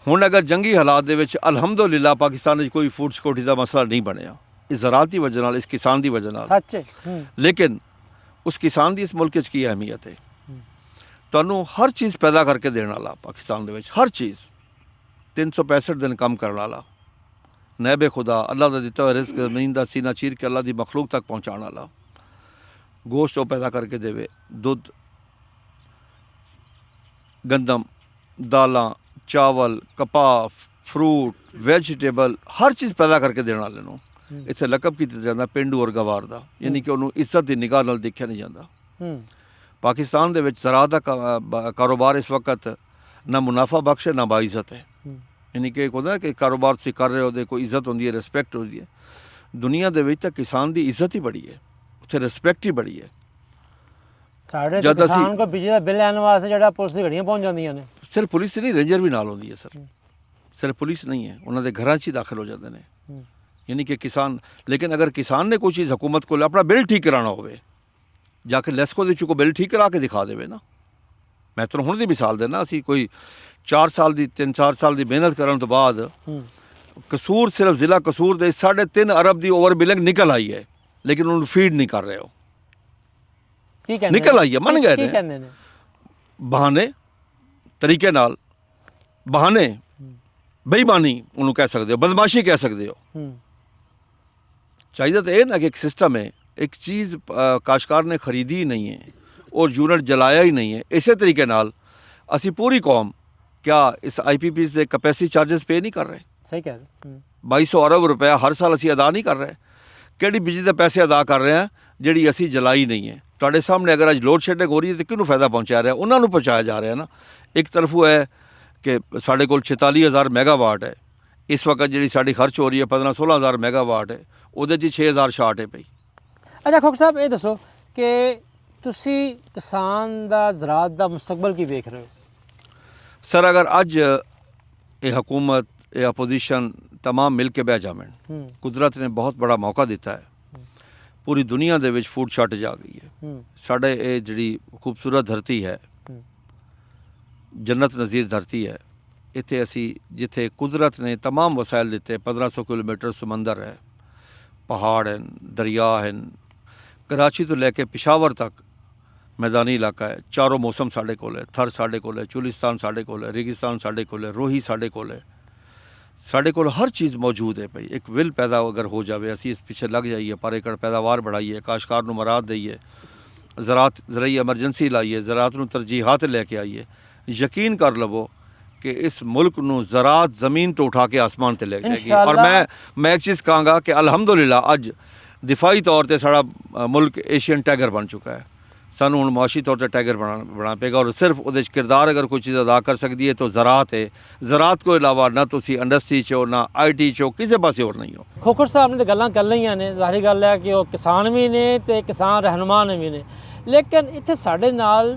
ਹੁਣ ਅਗਰ ਜੰਗੀ ਹਾਲਾਤ ਦੇ ਵਿੱਚ ਅਲਹਮਦੁਲਿਲਾ ਪਾਕਿਸਤਾਨ ਵਿੱਚ ਕੋਈ ਫੂਡ ਸਿਕਿਉਰਿਟੀ ਦਾ ਮਸਲਾ ਨਹੀਂ ਬਣਿਆ, ਇਸ ਜ਼ਰਾਅਤ ਦੀ ਵਜ੍ਹਾ ਨਾਲ, ਇਸ ਕਿਸਾਨ ਦੀ ਵਜ੍ਹਾ ਨਾਲ। ਸੱਚ। ਲੇਕਿਨ ਉਸ ਕਿਸਾਨ ਦੀ ਇਸ ਮੁਲਕ 'ਚ ਕੀ ਅਹਿਮੀਅਤ ਹੈ? ਤੁਹਾਨੂੰ ਹਰ ਚੀਜ਼ ਪੈਦਾ ਕਰਕੇ ਦੇਣ ਵਾਲਾ ਪਾਕਿਸਤਾਨ ਦੇ ਵਿੱਚ, ਹਰ ਚੀਜ਼ 365 ਦਿਨ ਕੰਮ ਕਰਨ ਵਾਲਾ, ਨੈਬ ਖੁਦਾ, ਅੱਲਾ ਦਾ ਦਿੱਤਾ ਹੋਇਆ ਰਿਜ਼ਕ ਜ਼ਮੀਨ ਦਾ ਸੀਨਾ ਚੀਰ ਕੇ ਅੱਲਾ ਦੀ ਮਖਲੂਕ ਤੱਕ ਪਹੁੰਚਾਉਣ ਵਾਲਾ, ਗੋਸ਼ਤ ਉਹ ਪੈਦਾ ਕਰਕੇ ਦੇਵੇ, ਦੁੱਧ, ਗੰਦਮ, ਦਾਲਾਂ, ਚਾਵਲ, ਕਪਾਹ, ਫਰੂਟ, ਵੈਜੀਟੇਬਲ, ਹਰ ਚੀਜ਼ ਪੈਦਾ ਕਰਕੇ ਦੇਣ ਵਾਲੇ ਨੂੰ ਇੱਥੇ ਲਕਬ ਕੀਤਾ ਜਾਂਦਾ ਪਿੰਡੂ ਔਰ ਗਵਾਰ ਦਾ, ਯਾਨੀ ਕਿ ਉਹਨੂੰ ਇੱਜ਼ਤ ਦੀ ਨਿਗਾਹ ਨਾਲ ਦੇਖਿਆ ਨਹੀਂ ਜਾਂਦਾ। ਪਾਕਿਸਤਾਨ ਦੇ ਵਿੱਚ ਜ਼ਰਾਅਤ ਦਾ ਕਾਰੋਬਾਰ ਇਸ ਵਕਤ ਨਾ ਮੁਨਾਫਾ ਬਖਸ਼ ਹੈ ਨਾ ਬਾਇਜ਼ਤ ਹੈ। ਯਾਨੀ ਕਿ ਇੱਕ ਹੁੰਦਾ ਕਿ ਕਾਰੋਬਾਰ ਤੁਸੀਂ ਕਰ ਰਹੇ ਹੋ, ਉਹਦੇ ਕੋਈ ਇੱਜ਼ਤ ਹੁੰਦੀ ਹੈ, ਰਿਸਪੈਕਟ ਹੁੰਦੀ ਹੈ। ਦੁਨੀਆ ਦੇ ਵਿੱਚ ਤਾਂ ਕਿਸਾਨ ਦੀ ਇੱਜ਼ਤ ਹੀ ਬੜੀ ਹੈ, ਉੱਥੇ ਰਿਸਪੈਕਟ ਹੀ ਬੜੀ ਹੈ। ਸਾਡੇ ਕਿਸਾਨ ਕੋ ਬਿਜਲੀ ਦਾ ਬਿੱਲ ਲੈਣ ਵਾਸਤੇ ਜਿਹੜਾ ਪੁਲਿਸ ਦੀ ਗੱਡੀਆਂ ਪਹੁੰਚ ਜਾਂਦੀਆਂ ਨੇ, ਸਿਰਫ ਪੁਲਿਸ ਨਹੀਂ, ਰੇਂਜਰ ਵੀ ਨਾਲ ਹੁੰਦੀ ਹੈ ਸਰ। ਸਿਰਫ ਪੁਲਿਸ ਨਹੀਂ ਹੈ, ਉਹਨਾਂ ਦੇ ਘਰਾਂ 'ਚ ਹੀ ਦਾਖਲ ਹੋ ਜਾਂਦੇ ਨੇ। ਯਾਨੀ ਕਿ ਕਿਸਾਨ, ਲੇਕਿਨ ਅਗਰ ਕਿਸਾਨ ਨੇ ਕੋਈ ਚੀਜ਼ ਹੁਕੂਮਤ ਕੋਲ ਆਪਣਾ ਬਿੱਲ ਠੀਕ ਕਰਾਉਣਾ ਹੋਵੇ, ਜਾ ਕੇ ਲੈਸਕੋ ਦੇ ਚੁੱਕੋ ਬਿੱਲ ਠੀਕ ਕਰਾ ਕੇ ਦਿਖਾ ਦੇਵੇ ਨਾ। ਮੈਂ ਤੁਹਾਨੂੰ ਹੁਣ ਦੀ ਮਿਸਾਲ ਦੇਣਾ, ਅਸੀਂ ਕੋਈ 4 ਸਾਲ ਦੀ 3-4 ਸਾਲ ਦੀ ਮਿਹਨਤ ਕਰਨ ਤੋਂ ਬਾਅਦ ਕਸੂਰ, ਸਿਰਫ ਜ਼ਿਲ੍ਹਾ ਕਸੂਰ ਦੇ 3.5 ਅਰਬ ਦੀ ਓਵਰ ਬਿਲਿੰਗ ਨਿਕਲ ਆਈ ਹੈ, ਲੇਕਿਨ ਉਹਨੂੰ ਫੀਡ ਨਹੀਂ ਕਰ ਰਹੇ ਹੋ। ਨਿਕਲ ਆਈ ਹੈ, ਮੰਨ ਗਏ ਨੇ, ਬਹਾਨੇ ਤਰੀਕੇ ਨਾਲ, ਬਹਾਨੇ, ਬੇਈਮਾਨੀ ਉਹਨੂੰ ਕਹਿ ਸਕਦੇ ਹੋ, ਬਦਮਾਸ਼ੀ ਕਹਿ ਸਕਦੇ ਹੋ। ਚਾਹੀਦਾ ਤਾਂ ਇਹ ਨਾ ਕਿ ਇੱਕ ਸਿਸਟਮ ਹੈ, ਇੱਕ ਚੀਜ਼ ਕਾਸ਼ਤਕਾਰ ਨੇ ਖਰੀਦੀ ਹੀ ਨਹੀਂ ਹੈ ਔਰ ਯੂਨਿਟ ਜਲਾਇਆ ਹੀ ਨਹੀਂ ਹੈ। ਇਸੇ ਤਰੀਕੇ ਨਾਲ ਅਸੀਂ ਪੂਰੀ ਕੌਮ क्या इस IPP से कैपेसिटी चार्जेस पे नहीं कर रहे? सही कह रहे हो। 2200 अरब रुपया हर साल ਅਸੀਂ ਅਦਾ ਨਹੀਂ ਕਰ ਰਹੇ। ਕਿਹੜੀ ਬਿਜਲੀ ਦੇ ਪੈਸੇ ਅਦਾ ਕਰ ਰਹੇ ਹਾਂ ਜਿਹੜੀ ਅਸੀਂ ਜਲਾਈ ਨਹੀਂ ਹੈ? ਤੁਹਾਡੇ ਸਾਹਮਣੇ ਅਗਰ ਅੱਜ ਲੋਡ ਸ਼ੈਡਿੰਗ ਹੋ ਰਹੀ ਹੈ ਤਾਂ ਕਿਹਨੂੰ ਫਾਇਦਾ ਪਹੁੰਚਾ ਰਿਹਾ? ਉਹਨਾਂ ਨੂੰ ਪਹੁੰਚਾਇਆ ਜਾ ਰਿਹਾ ਨਾ। ਇੱਕ ਤਰਫ ਉਹ ਹੈ ਕਿ ਸਾਡੇ ਕੋਲ 46000 ਮੈਗਾਵਾਟ ਹੈ ਇਸ ਵਕਤ, ਜਿਹੜੀ ਸਾਡੀ ਖਰਚ ਹੋ ਰਹੀ ਹੈ 15-16000 ਮੈਗਾਵਾਟ ਹੈ, ਉਹਦੇ 'ਚ 6000 ਸ਼ਾਰਟ ਹੈ ਪਈ। ਅੱਛਾ ਖੋਖ ਸਾਹਿਬ, ਇਹ ਦੱਸੋ ਕਿ ਤੁਸੀਂ ਕਿਸਾਨ ਦਾ ਜ਼ਰਾਅਤ ਦਾ ਮੁਸਤਕਬਲ ਕੀ ਵੇਖ ਰਹੇ ਹੋ? ਸਰ ਅਗਰ ਅੱਜ ਇਹ ਹਕੂਮਤ, ਇਹ ਅਪੋਜੀਸ਼ਨ तमाम मिल के बह जावन, कुदरत ने बहुत बड़ा मौका दिता है। पूरी दुनिया दे विच फूड शार्टेज आ गई है। साढ़े ये जिहड़ी खूबसूरत धरती है, जन्नत नज़ीर धरती है, इत्थे असी जिथे कुदरत ने तमाम वसाइल दिते, 1500 किलोमीटर समंदर है, पहाड़ हैं, दरिया हैं, कराची तो लैके पिशावर तक मैदानी इलाका है, चारों मौसम साढ़े कोल है, थर साढ़े कोल है, चुलिस्तान साढ़े कोल है, रेगिस्तान साढ़े कोल है, रोही साढ़े कोल है, साढ़े कोल हर चीज़ मौजूद है। भाई एक विल पैदा अगर हो जाए, असी इस पीछे लग जाइए, पर एकड़ पैदावार बढ़ाइए, काश्तकार नूं मराद दईए, ज़रात ज़रई एमरजेंसी लाइए, ज़रात नूं तरजीहात लैके आइए, यकीन कर लवो कि इस मुल्क नूं ज़रात ज़मीन तो उठा के आसमान ते ले जाएगी। और मैं एक चीज़ कहांगा कि अल्हम्दुलिल्लाह अज दिफाई तौर पर साड़ा मुल्क एशियन टाइगर बन चुका है। सानू हुण मुआशी तौर पर टाइगर बना पेगा और सिर्फ उहदे च किरदार अगर कोई चीज़ अदा कर सकती है तो ज़रात है। ज़रात को इलावा ना तुसी इंडस्ट्री चो ना IT चो किसी पासे होर नहीं हो। खोखर साहब ने तो गल्लां कर लईआं ने, ज़ाहिर गल है कि वो किसान भी ने ते किसान रहनुमान भी ने, लेकिन इत्थे साडे नाल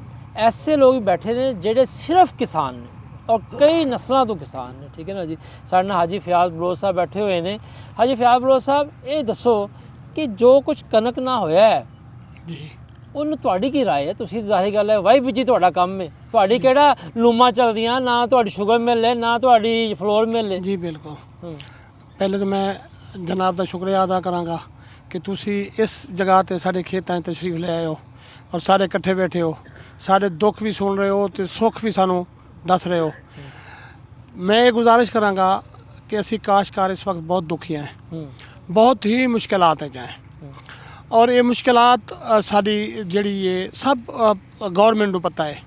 ऐसे लोग बैठे ने जिहड़े सिर्फ किसान ने और कई नस्लों तो किसान ने। ठीक है ना जी। साडे नाल हाजी फयाज बलोच साहब बैठे हुए ने। हाजी फयाज बलोच साहब, ये दसो कि जो कुछ कनक ना होया है जी, ਉਹਨੂੰ ਤੁਹਾਡੀ ਕੀ ਰਾਏ ਹੈ? ਤੁਸੀਂ ਜ਼ਾਹਿਰ ਗੱਲ ਹੈ ਵਾਈ ਬੀਜੀ ਤੁਹਾਡਾ ਕੰਮ ਹੈ, ਤੁਹਾਡੀ ਕਿਹੜਾ ਲੂਮਾਂ ਚੱਲਦੀਆਂ, ਨਾ ਤੁਹਾਡੀ ਸ਼ੂਗਰ ਮਿਲ ਹੈ ਨਾ ਤੁਹਾਡੀ ਫਲੋਰ ਮਿਲ ਹੈ। ਜੀ ਬਿਲਕੁਲ। ਪਹਿਲੇ ਤਾਂ ਮੈਂ ਜਨਾਬ ਦਾ ਸ਼ੁਕਰੀਆ ਅਦਾ ਕਰਾਂਗਾ ਕਿ ਤੁਸੀਂ ਇਸ ਜਗ੍ਹਾ ਤੇ ਸਾਡੇ ਖੇਤਾਂ 'ਚ ਤਸ਼ਰੀਫ ਲੈ ਆਏ ਹੋ ਔਰ ਸਾਰੇ ਇਕੱਠੇ ਬੈਠੇ ਹੋ, ਸਾਡੇ ਦੁੱਖ ਵੀ ਸੁਣ ਰਹੇ ਹੋ ਤੇ ਸੁੱਖ ਵੀ ਸਾਨੂੰ ਦੱਸ ਰਹੇ ਹੋ। ਮੈਂ ਇਹ ਗੁਜ਼ਾਰਿਸ਼ ਕਰਾਂਗਾ ਕਿ ਅਸੀਂ ਕਾਸ਼ਤਕਾਰ ਇਸ ਵਕਤ ਬਹੁਤ ਦੁਖੀ ਹੈ, ਬਹੁਤ ਹੀ ਮੁਸ਼ਕਿਲਾਤ ਹੈ ਜਾਏ ਔਰ ਇਹ ਮੁਸ਼ਕਿਲਾਤ ਸਾਡੀ ਜਿਹੜੀ ਇਹ ਸਭ ਗੌਰਮੈਂਟ ਨੂੰ ਪਤਾ ਹੈ।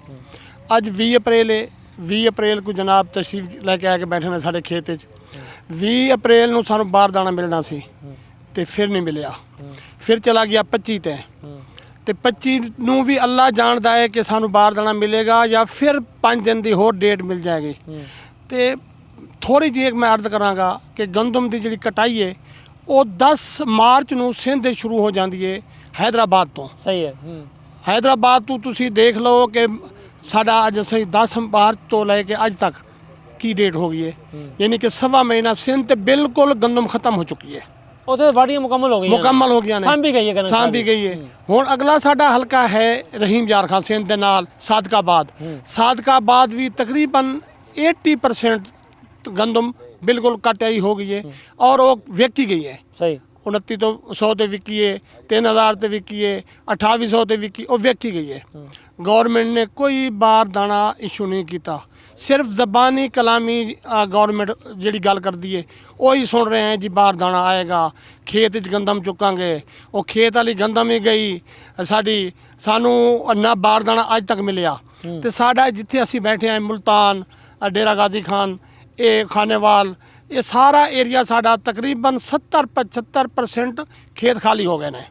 ਅੱਜ 20 ਅਪ੍ਰੈਲ ਹੈ, 20 ਅਪ੍ਰੈਲ को ਜਨਾਬ ਤਸ਼ਰੀਫ ਲੈ ਕੇ ਆ ਕੇ ਬੈਠੇ ਨੇ ਸਾਡੇ ਖੇਤ 'ਚ। 20 ਅਪ੍ਰੈਲ ਨੂੰ ਸਾਨੂੰ ਬਾਹਰ ਦਾਣਾ ਮਿਲਣਾ ਸੀ ਤੇ ਫਿਰ ਨਹੀਂ ਮਿਲਿਆ, ਫਿਰ ਚਲਾ ਗਿਆ 25 ਤੇ 25 ਨੂੰ ਵੀ ਅੱਲਾ ਜਾਣਦਾ ਹੈ ਕਿ ਸਾਨੂੰ ਬਾਹਰ ਦਾਣਾ ਮਿਲੇਗਾ ਜਾਂ ਫਿਰ 5 ਦਿਨ ਦੀ ਹੋਰ ਡੇਟ ਮਿਲ ਜਾਏਗੀ। ਤੇ ਥੋੜੀ ਜਿਹੀ ਮੈਂ ਅਰਜ਼ ਕਰਾਂਗਾ ਕਿ ਗੰਦਮ ਦੀ ਜਿਹੜੀ ਕਟਾਈ ਹੈ ਉਹ 10 ਮਾਰਚ ਨੂੰ ਸਿੰਧ ਦੇ ਸ਼ੁਰੂ ਹੋ ਜਾਂਦੀ ਹੈ ਹੈਦਰਾਬਾਦ ਤੋਂ। ਸਹੀ ਹੈ। ਹੈਦਰਾਬਾਦ ਤੋਂ ਤੁਸੀਂ ਦੇਖ ਲਓ ਕਿ ਸਾਡਾ ਅੱਜ ਅਸੀਂ 10 ਮਾਰਚ ਤੋਂ ਲੈ ਕੇ ਅੱਜ ਤੱਕ ਕੀ ਡੇਟ ਹੋ ਗਈ ਹੈ, ਯਾਨੀ ਕਿ ਸਵਾ ਮਹੀਨਾ ਸਿੰਧ ਤੇ ਬਿਲਕੁਲ ਗੰਦਮ ਖਤਮ ਹੋ ਚੁੱਕੀ ਹੈ। ਉਹਦੇ ਵਾੜੀਆਂ ਮੁਕੰਮਲ ਹੋ ਗਈਆਂ, ਮੁਕੰਮਲ ਹੋ ਗਈਆਂ ਨੇ, ਸਾਂਭੀ ਗਈ ਹੈ, ਸਾਂਭੀ ਗਈ ਹੈ। ਹੁਣ ਅਗਲਾ ਸਾਡਾ ਹਲਕਾ ਹੈ ਰਹੀਮ ਯਾਰ ਖਾਨ ਸਿੰਧ ਦੇ ਨਾਲ ਸਾਦਕਾਬਾਦ। ਸਾਦਕਾਬਾਦ ਵੀ ਤਕਰੀਬਨ 80% ਗੰਦਮ ਬਿਲਕੁਲ ਕਟਾਈ ਹੋ ਗਈ ਹੈ ਔਰ ਉਹ ਵੇਚੀ ਗਈ ਹੈ। ਸਹੀ 2900 ਤੇ ਵਿਕੀ ਹੈ, 3000 ਤੇ ਵਿਕੀ ਹੈ, 2800 ਤੇ ਵਿਕੀ, ਉਹ ਵੇਚੀ ਗਈ ਹੈ। ਗੌਰਮੈਂਟ ਨੇ ਕੋਈ ਬਾਰ ਦਾਣਾ ਇਸ਼ੂ ਨਹੀਂ ਕੀਤਾ, ਸਿਰਫ ਜ਼ਬਾਨੀ ਕਲਾਮੀ ਗੌਰਮੈਂਟ ਜਿਹੜੀ ਗੱਲ ਕਰਦੀ ਹੈ ਉਹੀ ਸੁਣ ਰਹੇ ਹੈ ਜੀ ਬਾਹਰ ਦਾਣਾ ਆਏਗਾ, ਖੇਤ 'ਚ ਗੰਦਮ ਚੁੱਕਾਂਗੇ। ਉਹ ਖੇਤ ਵਾਲੀ ਗੰਦਮ ਹੀ ਗਈ ਸਾਨੂੰ ਨਾ ਬਾਹਰ ਦਾਣਾ ਅੱਜ ਤੱਕ ਮਿਲਿਆ। ਤੇ ਸਾਡਾ ਜਿੱਥੇ ਅਸੀਂ ਬੈਠੇ ਹਾਂ ਮੁਲਤਾਨ, ਡੇਰਾ ਗਾਜ਼ੀ ਖਾਨ, ਇਹ ਖਾਨੇਵਾਲ, ਇਹ ਸਾਰਾ ਏਰੀਆ ਸਾਡਾ ਤਕਰੀਬਨ 70-75% ਖੇਤ ਖਾਲੀ ਹੋ ਗਏ ਨੇ,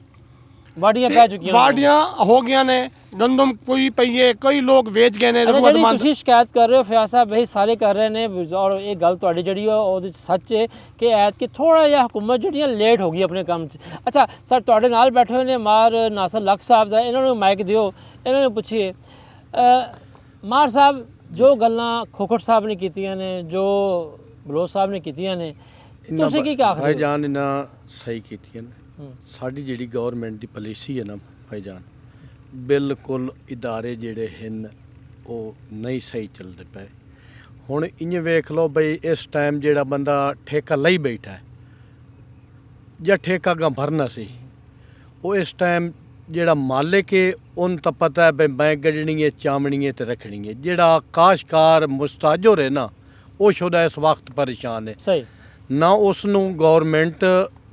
ਵਾੜੀਆਂ ਪੈ ਚੁੱਕੀਆਂ, ਵਾੜੀਆਂ ਹੋ ਗਈਆਂ ਨੇ, ਗੰਦਮ ਕੋਈ ਪਈ ਹੈ, ਕਈ ਲੋਕ ਵੇਚ ਗਏ ਨੇ। ਜਿਹੜੀ ਤੁਸੀਂ ਸ਼ਿਕਾਇਤ ਕਰ ਰਹੇ ਹੋ ਫਿਆਜ਼ ਸਾਹਿਬ, ਇਹ ਸਾਰੇ ਕਰ ਰਹੇ ਨੇ ਔਰ ਇਹ ਗੱਲ ਤੁਹਾਡੀ ਜਿਹੜੀ ਉਹਦੇ 'ਚ ਸੱਚ ਹੈ ਕਿ ਐਤਕੀ ਥੋੜ੍ਹਾ ਜਿਹਾ ਹੁਕੂਮਤ ਜਿਹੜੀਆਂ ਲੇਟ ਹੋ ਗਈ ਆਪਣੇ ਕੰਮ 'ਚ। ਅੱਛਾ ਸਰ, ਤੁਹਾਡੇ ਨਾਲ ਬੈਠੇ ਹੋਏ ਨੇ ਮਾਰ ਨਾਸਰ ਲੱਖ ਸਾਹਿਬ ਦਾ, ਇਹਨਾਂ ਨੂੰ ਮਾਈਕ ਦਿਓ, ਇਹਨਾਂ ਨੂੰ ਪੁੱਛੀਏ। ਮਾਰ ਸਾਹਿਬ, ਜੋ ਗੱਲਾਂ ਖੋਖਰ ਸਾਹਿਬ ਨੇ ਕੀਤੀਆਂ ਨੇ, ਜੋ ਬਲੋਚ ਸਾਹਿਬ ਨੇ ਕੀਤੀਆਂ ਨੇ, ਤੁਸੀਂ ਕੀ ਆਖਦੇ ਹੋ? ਭਾਈਜਾਨ ਇਹਨਾਂ ਸਹੀ ਕੀਤੀਆਂ ਨੇ। ਸਾਡੀ ਜਿਹੜੀ ਗੌਰਮੈਂਟ ਦੀ ਪਾਲਿਸੀ ਹੈ ਨਾ ਭਾਈਜਾਨ, ਬਿਲਕੁਲ ਇਦਾਰੇ ਜਿਹੜੇ ਹਨ ਉਹ ਨਹੀਂ ਸਹੀ ਚੱਲਦੇ ਪਏ। ਹੁਣ ਇੰਜ ਵੇਖ ਲਓ ਬਈ ਇਸ ਟਾਈਮ ਜਿਹੜਾ ਬੰਦਾ ਠੇਕਾ ਲਈ ਬੈਠਾ ਹੈ ਜਾਂ ਠੇਕਾ ਗਾ ਭਰਨਾ ਸੀ, ਉਹ ਇਸ ਟਾਈਮ ਜਿਹੜਾ ਮਾਲਿਕ ਹੈ ਉਹਨੂੰ ਤਾਂ ਪਤਾ ਹੈ ਬਈ ਮੈਂ ਗੱਡਣੀ ਹੈ, ਚਾਮਣੀ ਹੈ ਤੇ ਰੱਖਣੀ ਹੈ। ਜਿਹੜਾ ਕਾਸ਼ਤਕਾਰ ਮੁਸਤਾਜਰ ਹੈ ਨਾ, ਉਹ ਸ਼ੁਦਾ ਇਸ ਵਕਤ ਪਰੇਸ਼ਾਨ ਹੈ। ਸਹੀ ਨਾ ਉਸ ਨੂੰ ਗੌਰਮੈਂਟ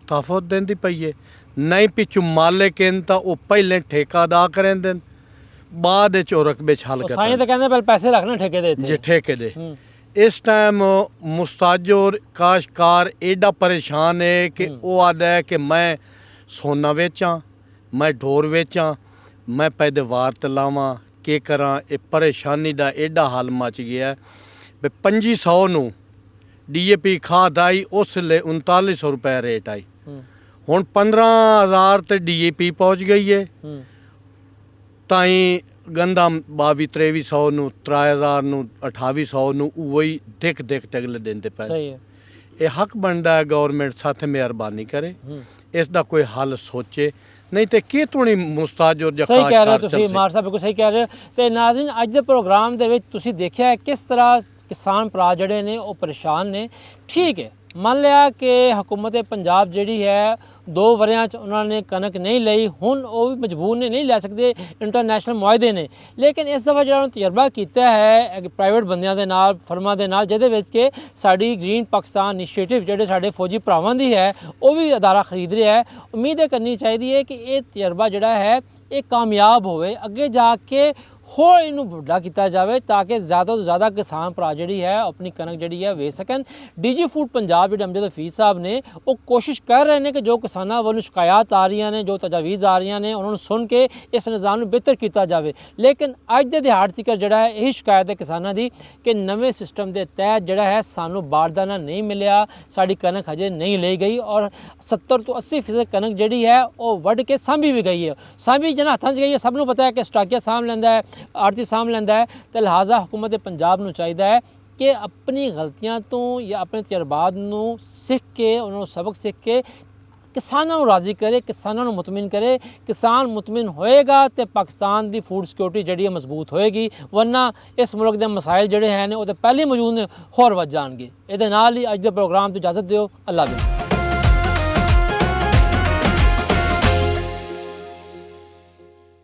ਤਹਫੁਜ਼ ਦਿੰਦੀ ਪਈ ਹੈ, ਨਹੀਂ ਪਿੱਛੋਂ ਮਾਲਿਕ ਹਨ ਤਾਂ ਉਹ ਪਹਿਲੇ ਠੇਕਾ ਅਦਾ ਕਰਦੇ ਨੇ, ਬਾਅਦ ਵਿੱਚ ਉਹ ਰਕਬੇ 'ਚ ਹੱਲ ਕਰਦੇ। ਸਾਈਂ ਤਾਂ ਕਹਿੰਦੇ ਪਹਿਲੇ ਪੈਸੇ ਰੱਖਣਾ ਠੇਕੇ ਦੇ ਜੇ ਠੇਕੇ ਦੇ। ਇਸ ਟਾਈਮ ਮੁਸਤਾਜਰ ਕਾਸ਼ਤਕਾਰ ਐਡਾ ਪਰੇਸ਼ਾਨ ਹੈ ਕਿ ਉਹ ਆਦਾ ਹੈ ਕਿ ਮੈਂ ਸੋਨਾ ਵੇਚਾਂ, ਮੈਂ ਢੋਰ ਵੇਚਾਂ, ਮੈਂ ਪੈਦਾਵਾਰ ਤੇ ਲਾਵਾਂ, ਕੀ ਕਰਾਂ। ਇਹ ਪਰੇਸ਼ਾਨੀ ਦਾ ਐਡਾ ਹਾਲ ਮਚ ਗਿਆ ਵੀ 2500 ਨੂੰ DAP ਖਾਦ ਆਈ, ਉਸ ਵੇਲੇ 3900 ਰੁਪਏ ਰੇਟ ਆਈ। ਹੁਣ 15000 ਤੇ DAP ਪਹੁੰਚ ਗਈ ਹੈ, ਤਾਂ ਹੀ ਗੰਦਮ 22-2300 ਨੂੰ, 3000 ਨੂੰ, 2800 ਨੂੰ ਉਹੀ ਦਿਖ ਤਗਲੇ ਦਿੰਦੇ ਪਏ। ਸਹੀ ਹੈ। ਇਹ ਹੱਕ ਬਣਦਾ ਹੈ ਗੌਰਮੈਂਟ ਸਾਥੇ ਮਿਹਰਬਾਨੀ ਕਰੇ, ਇਸ ਦਾ ਕੋਈ ਹੱਲ ਸੋਚੇ, ਨਹੀਂ ਤੇ ਕੀ ਤੁਣੀ ਮੁਸਤਾਜਰ ਜਾਂ ਸਹੀ ਕਹਿ ਰਹੇ ਹੋ ਤੁਸੀਂ ਮਾਰ ਸਾਹਿਬ, ਬਿਲਕੁਲ ਸਹੀ ਕਹਿ ਰਹੇ ਹੋ। ਤੇ ਨਾਜ਼ਰੀਨ, ਅੱਜ ਦੇ ਪ੍ਰੋਗਰਾਮ ਦੇ ਵਿੱਚ ਤੁਸੀਂ ਦੇਖਿਆ ਕਿਸ ਤਰ੍ਹਾਂ ਕਿਸਾਨ ਭਰਾ ਜਿਹੜੇ ਨੇ ਉਹ ਪਰੇਸ਼ਾਨ ਨੇ। ਠੀਕ ਹੈ, ਮੰਨ ਲਿਆ ਕਿ ਹਕੂਮਤ ਪੰਜਾਬ ਜਿਹੜੀ ਹੈ 2 ਵਰਿਆਂ 'ਚ ਉਹਨਾਂ ਨੇ ਕਣਕ ਨਹੀਂ ਲਈ, ਹੁਣ ਉਹ ਵੀ ਮਜਬੂਰ ਨੇ, ਨਹੀਂ ਲੈ ਸਕਦੇ, ਇੰਟਰਨੈਸ਼ਨਲ ਮੁਆਹਦੇ ਨੇ। ਲੇਕਿਨ ਇਸ ਦਫਾ ਜਿਹੜਾ ਤਜਰਬਾ ਕੀਤਾ ਹੈ ਪ੍ਰਾਈਵੇਟ ਬੰਦਿਆਂ ਦੇ ਨਾਲ, ਫਰਮਾਂ ਦੇ ਨਾਲ, ਜਿਹਦੇ ਵਿੱਚ ਕਿ ਸਾਡੀ ਗ੍ਰੀਨ ਪਾਕਿਸਤਾਨ ਇਨੀਸ਼ੀਏਟਿਵ ਜਿਹੜੇ ਸਾਡੇ ਫੌਜੀ ਭਰਾਵਾਂ ਦੀ ਹੈ ਉਹ ਵੀ ਅਦਾਰਾ ਖਰੀਦ ਰਿਹਾ ਹੈ। ਉਮੀਦ ਇਹ ਕਰਨੀ ਚਾਹੀਦੀ ਹੈ ਕਿ ਇਹ ਤਜਰਬਾ ਜਿਹੜਾ ਹੈ ਇਹ ਕਾਮਯਾਬ ਹੋਵੇ, ਅੱਗੇ ਜਾ ਕੇ ਹੋਰ ਇਹਨੂੰ ਵੱਡਾ ਕੀਤਾ ਜਾਵੇ ਤਾਂ ਕਿ ਜ਼ਿਆਦਾ ਤੋਂ ਜ਼ਿਆਦਾ ਕਿਸਾਨ ਭਰਾ ਜਿਹੜੀ ਹੈ ਆਪਣੀ ਕਣਕ ਜਿਹੜੀ ਹੈ ਵੇਚ ਸਕਣ। DG ਫੂਡ ਪੰਜਾਬ ਜਿਹੜੇ ਅਮਜਦ ਹਫੀਜ਼ ਸਾਹਿਬ ਨੇ ਉਹ ਕੋਸ਼ਿਸ਼ ਕਰ ਰਹੇ ਨੇ ਕਿ ਜੋ ਕਿਸਾਨਾਂ ਵੱਲੋਂ ਸ਼ਿਕਾਇਤ ਆ ਰਹੀਆਂ ਨੇ, ਜੋ ਤਜਾਵੀਜ਼ ਆ ਰਹੀਆਂ ਨੇ, ਉਹਨਾਂ ਨੂੰ ਸੁਣ ਕੇ ਇਸ ਨਿਜ਼ਾਮ ਨੂੰ ਬਿਹਤਰ ਕੀਤਾ ਜਾਵੇ। ਲੇਕਿਨ ਅੱਜ ਦੇ ਦਿਹਾੜ ਤੱਕ ਜਿਹੜਾ ਹੈ ਇਹੀ ਸ਼ਿਕਾਇਤ ਹੈ ਕਿਸਾਨਾਂ ਦੀ ਕਿ ਨਵੇਂ ਸਿਸਟਮ ਦੇ ਤਹਿਤ ਜਿਹੜਾ ਹੈ ਸਾਨੂੰ ਬਾਰਦਾਨਾ ਨਹੀਂ ਮਿਲਿਆ, ਸਾਡੀ ਕਣਕ ਹਜੇ ਨਹੀਂ ਲਈ ਗਈ ਔਰ 70 ਤੋਂ 80% ਕਣਕ ਜਿਹੜੀ ਹੈ ਉਹ ਵੱਢ ਕੇ ਸਾਂਭੀ ਵੀ ਗਈ ਹੈ। ਸਾਂਭੀ ਜਿਹਨਾਂ ਹੱਥਾਂ 'ਚ ਗਈ ਹੈ, ਸਭ ਨੂੰ ਪਤਾ ਹੈ ਕਿ ਸਟਾਕੀਆ ਸਾਂਭ ਲੈਂਦਾ ਹੈ, ਆੜਤੀ ਸਾਂਭ ਲੈਂਦਾ ਹੈ। ਤੇ ਲਿਹਾਜ਼ਾ ਹੁਕੂਮਤ ਪੰਜਾਬ ਨੂੰ ਚਾਹੀਦਾ ਹੈ ਕਿ ਆਪਣੀ ਗਲਤੀਆਂ ਤੋਂ ਜਾਂ ਆਪਣੇ ਤਜਰਬਾਤ ਨੂੰ ਸਿੱਖ ਕੇ, ਉਹਨਾਂ ਨੂੰ ਸਬਕ ਸਿੱਖ ਕੇ ਕਿਸਾਨਾਂ ਨੂੰ ਰਾਜ਼ੀ ਕਰੇ, ਕਿਸਾਨਾਂ ਨੂੰ ਮੁਤਮਿਨ ਕਰੇ। ਕਿਸਾਨ ਮੁਤਮਿਨ ਹੋਏਗਾ ਤੇ ਪਾਕਿਸਤਾਨ ਦੀ ਫੂਡ ਸਿਕਿਉਰਿਟੀ ਜਿਹੜੀ ਹੈ ਮਜ਼ਬੂਤ ਹੋਏਗੀ, ਵਰਨਾ ਇਸ ਮੁਲਕ ਦੇ ਮਸਾਇਲ ਜਿਹੜੇ ਹਨ ਉਹ ਤਾਂ ਪਹਿਲੇ ਮੌਜੂਦ ਨੇ, ਹੋਰ ਵੱਧ ਜਾਣਗੇ। ਇਹਦੇ ਨਾਲ ਹੀ ਅੱਜ ਦੇ ਪ੍ਰੋਗਰਾਮ ਤੋਂ ਇਜਾਜ਼ਤ ਦਿਓ। ਅੱਲਾ ਹਾਫਿਜ਼।